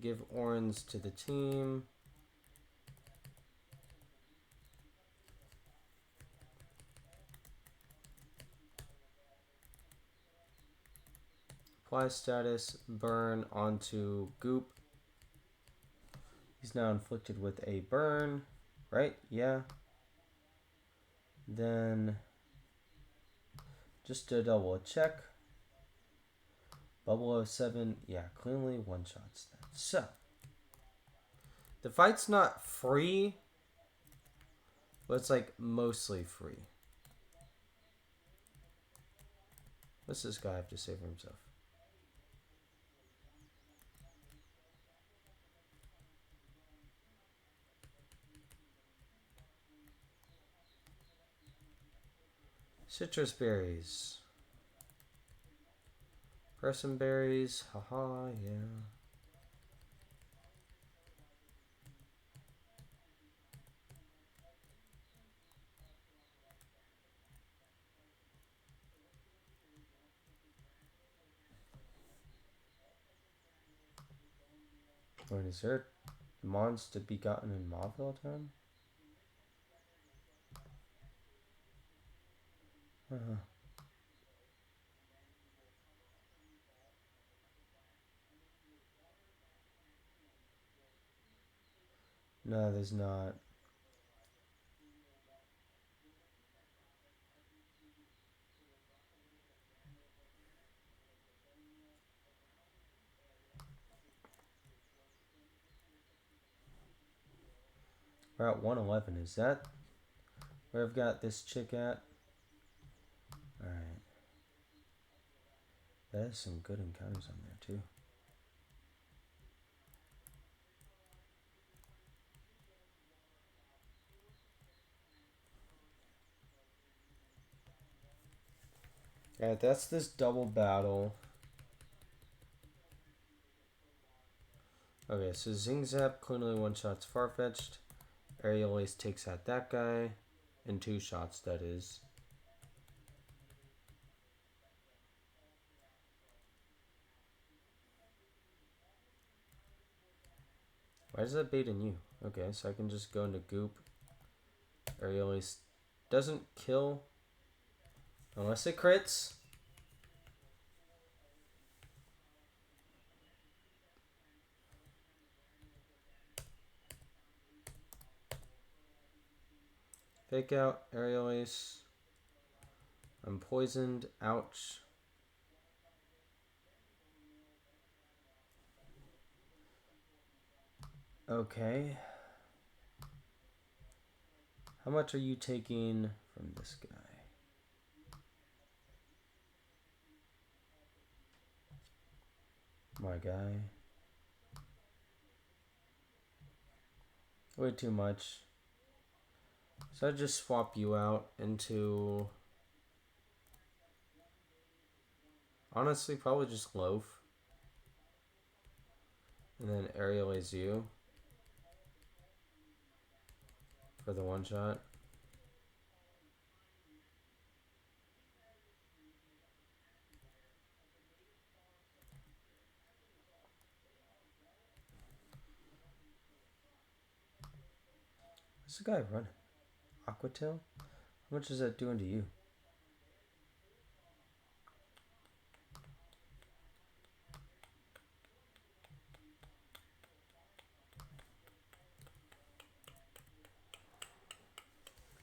Give Orange to the team. Apply status, burn onto Goop. He's now inflicted with a burn, right? Yeah. Then just to double check. Bubble 07, yeah, cleanly one-shots that. So, the fight's not free, but it's like mostly free. What's this guy have to say for himself? Citrus berries. Person berries. Haha, yeah. Wait, is there Mons to be gotten in Mauville Town? Uh-huh. No, there's not. We're at 111. Is that where I've got this chick at? Alright. That has some good encounters on there, too. Alright, that's this double battle. Okay, so Zing Zap cleanly one-shots Farfetch'd. Aerial Ace takes out that guy. In 2 shots, that is. Why is that baiting you? Okay, so I can just go into Goop. Aerial Ace doesn't kill. Unless it crits. Fake out, Aerial Ace. I'm poisoned. Ouch. Okay. How much are you taking from this guy? My guy. Way too much. So I just swap you out into... Honestly, probably just Loaf. And then Aerial Ace you. For the one shot. What's the guy running? Aquatail? How much is that doing to you?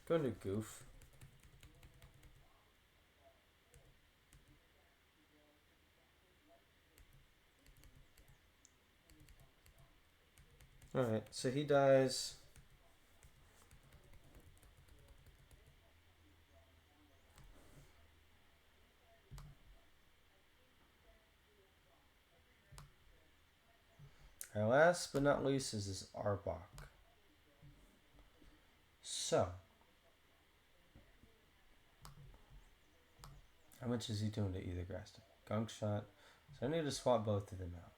Going to Goof. Alright, so he dies. Our last but not least is this Arbok. So, how much is he doing to either grass type? Gunk Shot. So I need to swap both of them out.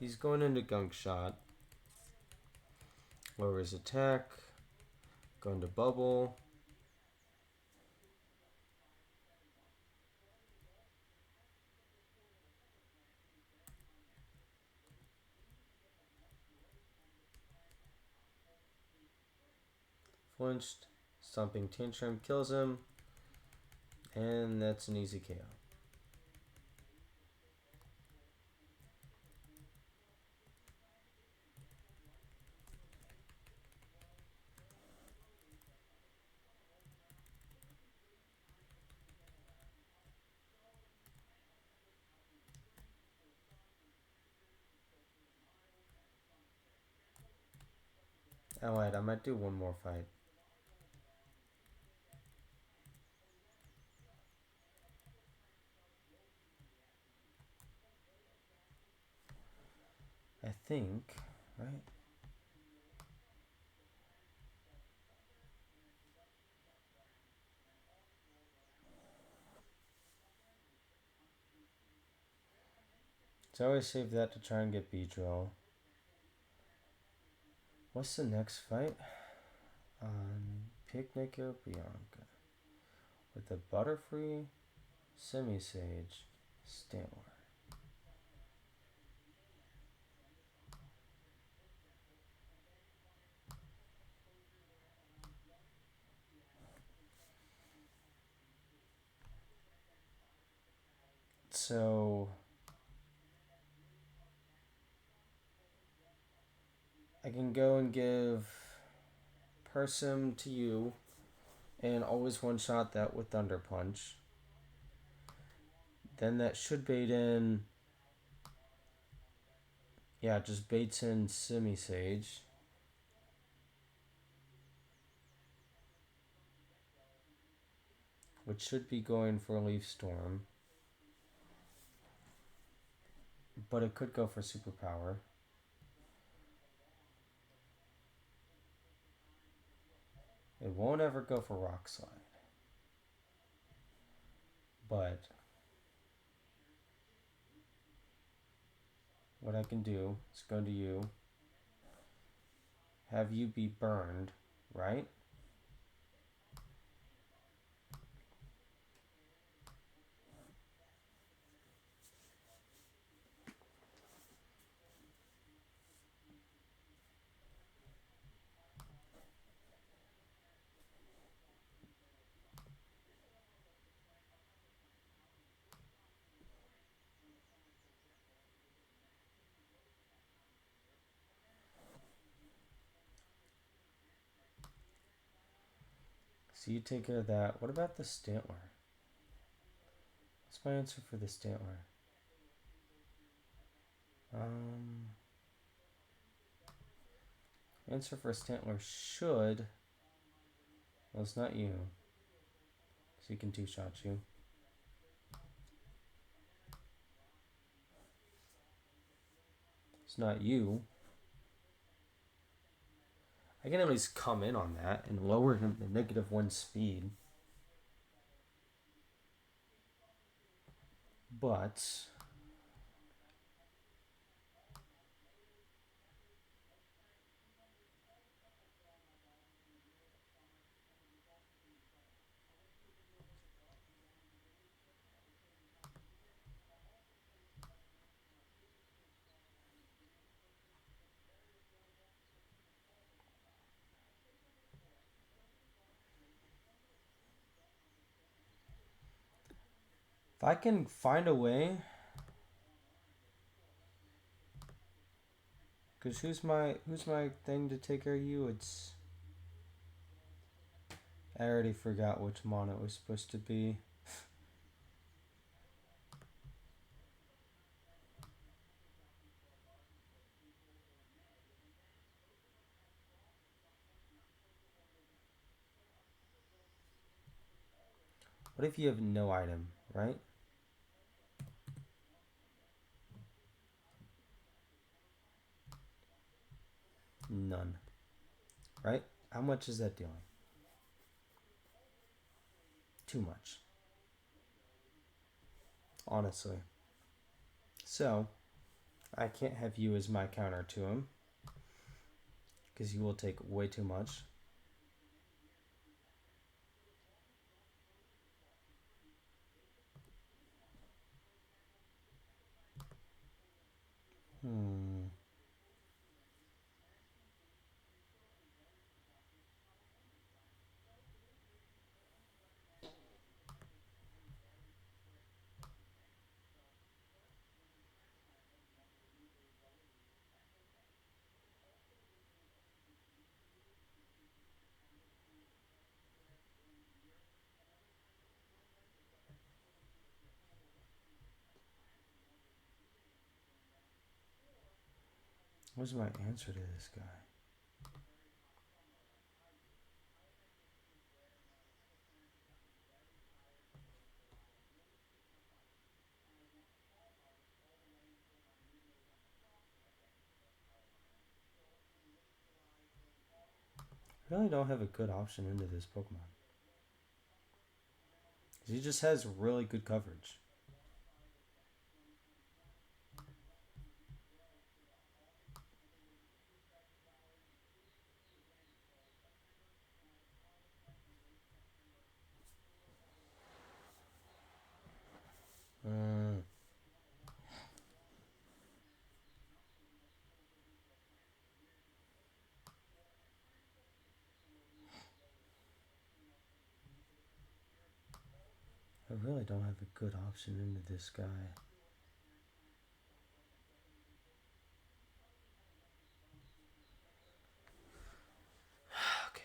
He's going into Gunk Shot. Lower his attack. Going to Bubble. Flinched. Stomping Tantrum kills him. And that's an easy KO. Alright, I might do one more fight. I think, right? So I always save that to try and get Beedrill. What's the next fight? Picnic or Bianca. With the Butterfree, Semi-Sage, Stantler. So I can go and give Persim to you and always one-shot that with Thunder Punch. Then that should bait in... Yeah, it just baits in Semi-Sage. Which should be going for Leaf Storm. But it could go for Superpower. It won't ever go for Rock Slide. But what I can do is go to you, have you be burned, right? So you take care of that. What about the Stantler? What's my answer for the Stantler? Answer for Stantler should... Well, it's not you. So he can two-shot you. It's not you. I can at least come in on that and lower him to -1 speed. But If I can find a way, because who's my thing to take care of you? It's I already forgot which mon it was supposed to be. What if you have no item, right? None, right? How much is that dealing? Too much, honestly. So, I can't have you as my counter to him, because you will take way too much. Hmm. What's my answer to this guy? I really don't have a good option into this Pokemon. He just has really good coverage. Mm, I really don't have a good option into this guy. Okay.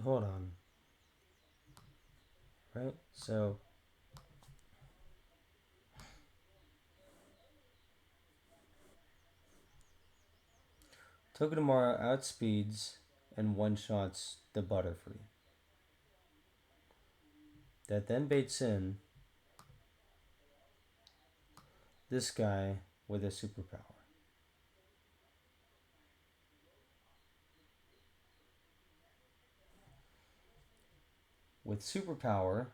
Hold on. Right? So, Togedemaru outspeeds and one-shots the Butterfree. That then baits in this guy with a superpower. With superpower,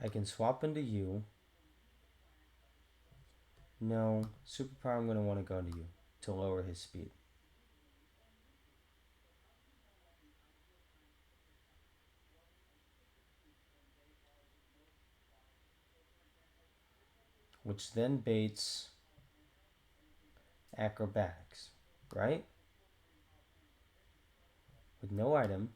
I can swap into you. No, superpower I'm going to want to go into you to lower his speed. Which then baits acrobatics, right? With no item.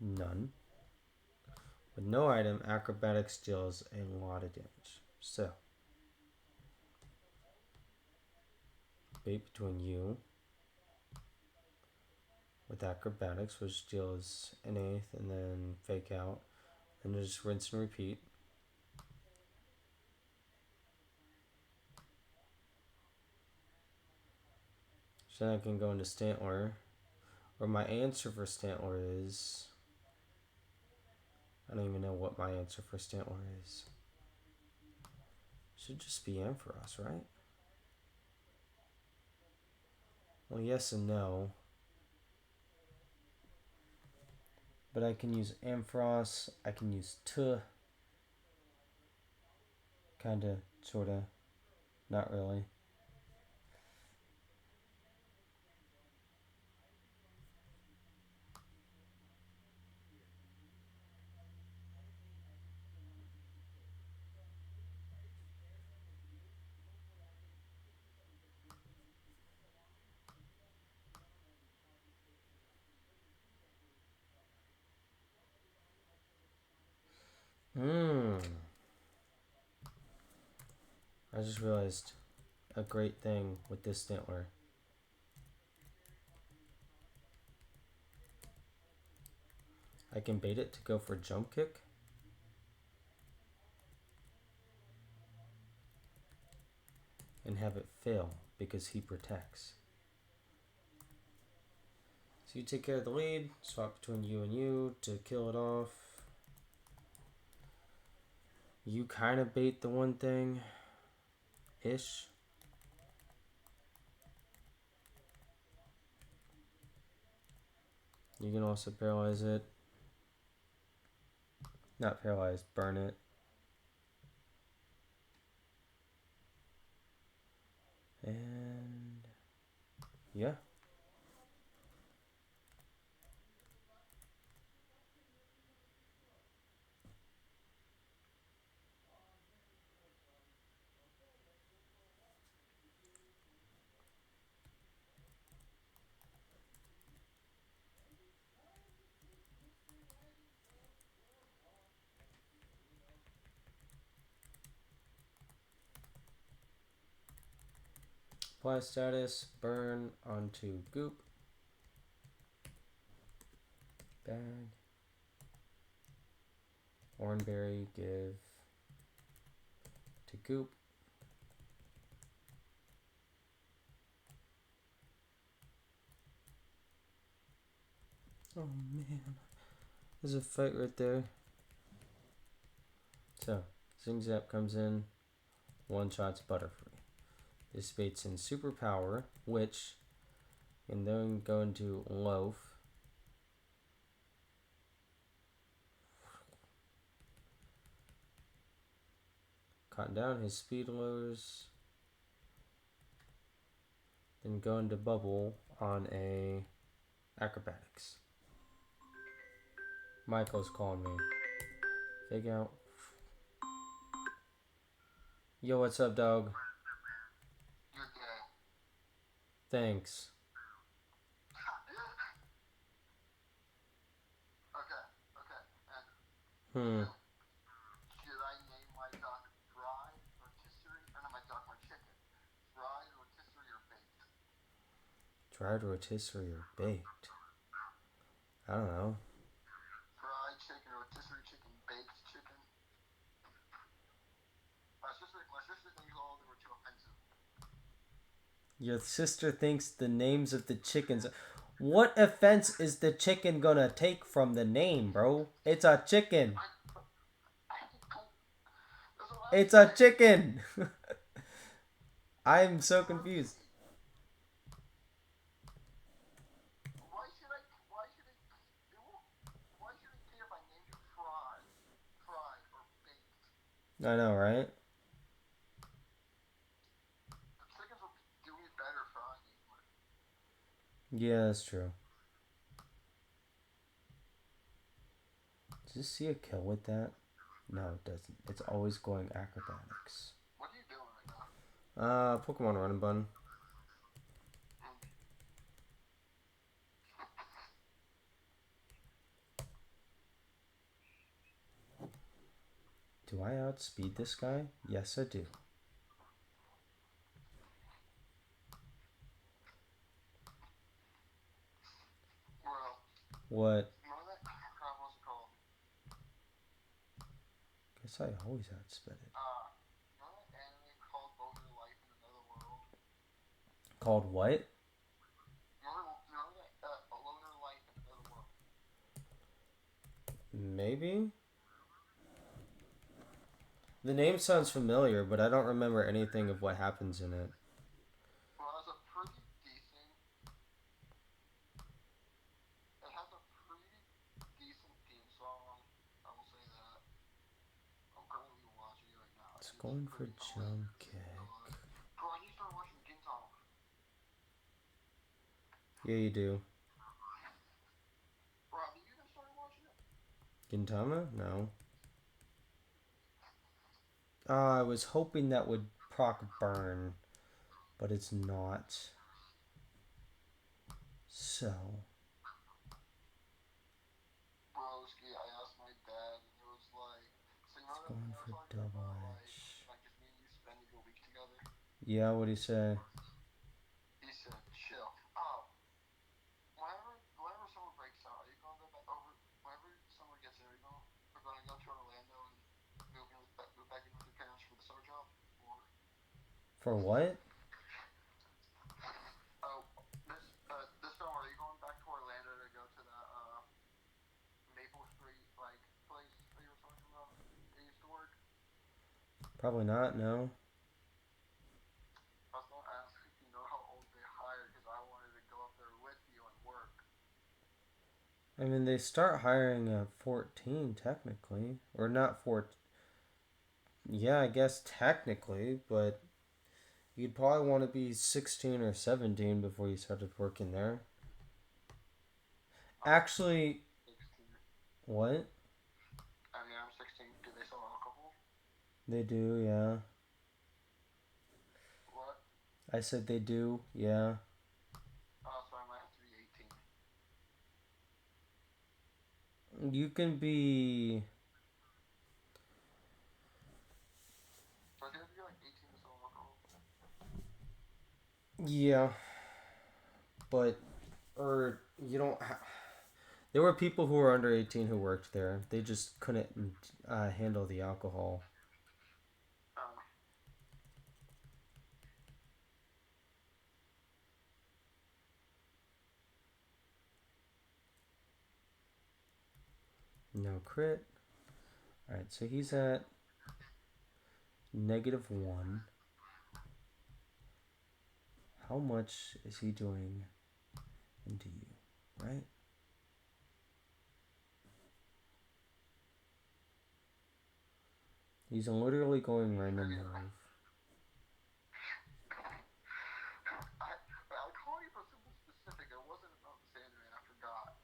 None. With no item, acrobatics deals a lot of damage. So, bait between you with acrobatics, which deals an eighth, and then fake out, and just rinse and repeat. So then I can go into Stantler, or my answer for Stantler is. I don't even know what my answer for Stantler is. Should just be Ampharos, right? Well, yes and no. But I can use Ampharos. I can use Tuh. Kinda, sorta. Not really. I just realized a great thing with this Stantler. I can bait it to go for jump kick. And have it fail because he protects. So you take care of the lead, swap between you and you to kill it off. You kind of bait the one thing ish. You can also paralyze it. Not paralyze, burn it. And yeah. Apply status, burn onto goop. Bag. Oranberry, give to goop. Oh man. There's a fight right there. So, Zing Zap comes in, one shots Butterfree. This baits in Superpower, which, and then go into Loaf. Caught down, his speed lowers. Then go into Bubble on a Acrobatics. Michael's calling me. Fake out. Yo, what's up, dog? You're gay. Thanks. Okay. Should I name my duck Fry, Rotisserie, or no, my duck, my chicken? Fried, Rotisserie, or baked? Fried rotisserie or baked? I don't know. Fried chicken, rotisserie chicken, baked chicken. My sister thinks all of them were too offensive. Your sister thinks the names of the chickens. What offense is the chicken gonna take from the name, bro? It's a chicken. It's a chicken. I'm so confused. Why should it care if I named you fried or baked? I know, right? The chickens will be doing better fried anyway. Yeah, that's true. Does this see a kill with that? No, it doesn't. It's always going acrobatics. What are you doing right now? Pokemon Run and Bun. Do I outspeed this guy? Yes, I do. Well, What? remember that crap, what's it called? Guess I always outsped it. Remember that anime called Loner Life in Another World? Called what? Remember that Loner Life in Another World? Maybe? The name sounds familiar, but I don't remember anything of what happens in it. Well, it has a pretty decent Going for jump kick. Bro, I need to start watching Gintama. Yeah, you do. Bro, have you even started watching it? Gintama? No. I was hoping that would proc burn, but it's not. So. Broski, I asked my dad, and he was like, so you know that Going thing I was for talking double about, edge. like just me and you spending a week together? Yeah, what'd he say? He said, chill. Whenever summer breaks out, are you going to go back over, whenever summer gets here, we're going to go to Orlando and move back in with your parents for the summer job? Or, For what? oh, this summer, are you going back to Orlando to go to that, Maple Street, like, place that you were talking about that used to work? Probably not, no. I was going to ask if you know how old they hired, because I wanted to go up there with you and work. I mean, they start hiring at 14, technically. Or not 14. Yeah, I guess technically, but you'd probably want to be 16 or 17 before you started working there. Actually, 16. what? I mean, I'm 16. Do they sell alcohol? They do, yeah. What? I said they do, yeah. Oh, so I might have to be 18. You can be. But you have to be like 18 to sell alcohol. Yeah, but. Or you don't. There were people who were under 18 who worked there. They just couldn't handle the alcohol. Oh. No crit. Alright, so he's at -1. How much is he doing into you, right? He's literally going random move. I called you for something specific. It wasn't about the Sandman. I forgot.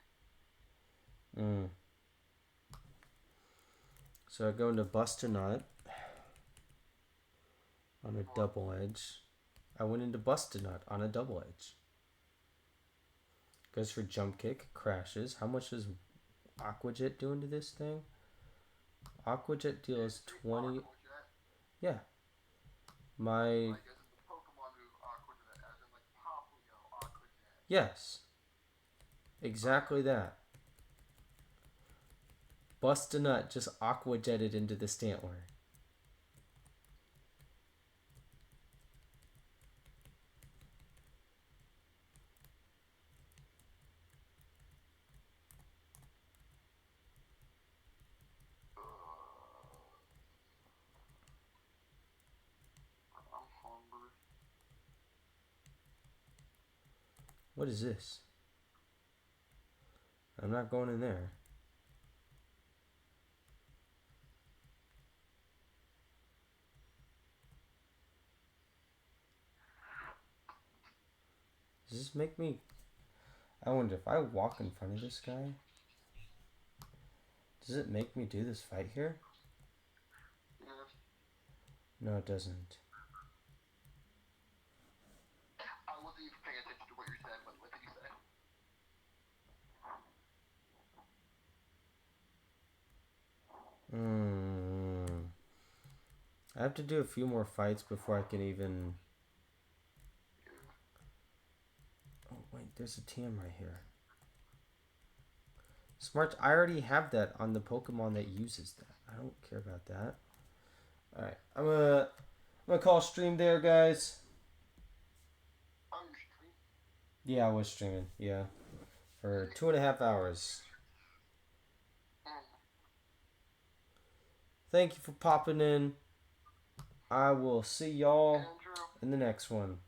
So I go into bust a nut on a double edge. I went into bust a nut on a double edge. Goes for jump kick, crashes. How much does Aquajet do into this thing? Aquajet deals 20. Yeah. My. Like, as in the Pokemon move Aquajet, as in like Popplio Aquajet. Yes. Exactly that. Bust a nut just Aquajetted into the Stantler. I'm hungry. What is this? I'm not going in there. Does this make me... I wonder if I walk in front of this guy, does it make me do this fight here? Yes. No, it doesn't. I wasn't even paying attention to what you said, but what did you say? I have to do a few more fights before I can even... Oh, wait, there's a TM right here. Smart, I already have that on the Pokemon that uses that. I don't care about that. Alright, I'm gonna call stream there, guys. Oh, you're streaming? Yeah, I was streaming, yeah. For 2.5 hours. Thank you for popping in. I will see y'all in the next one.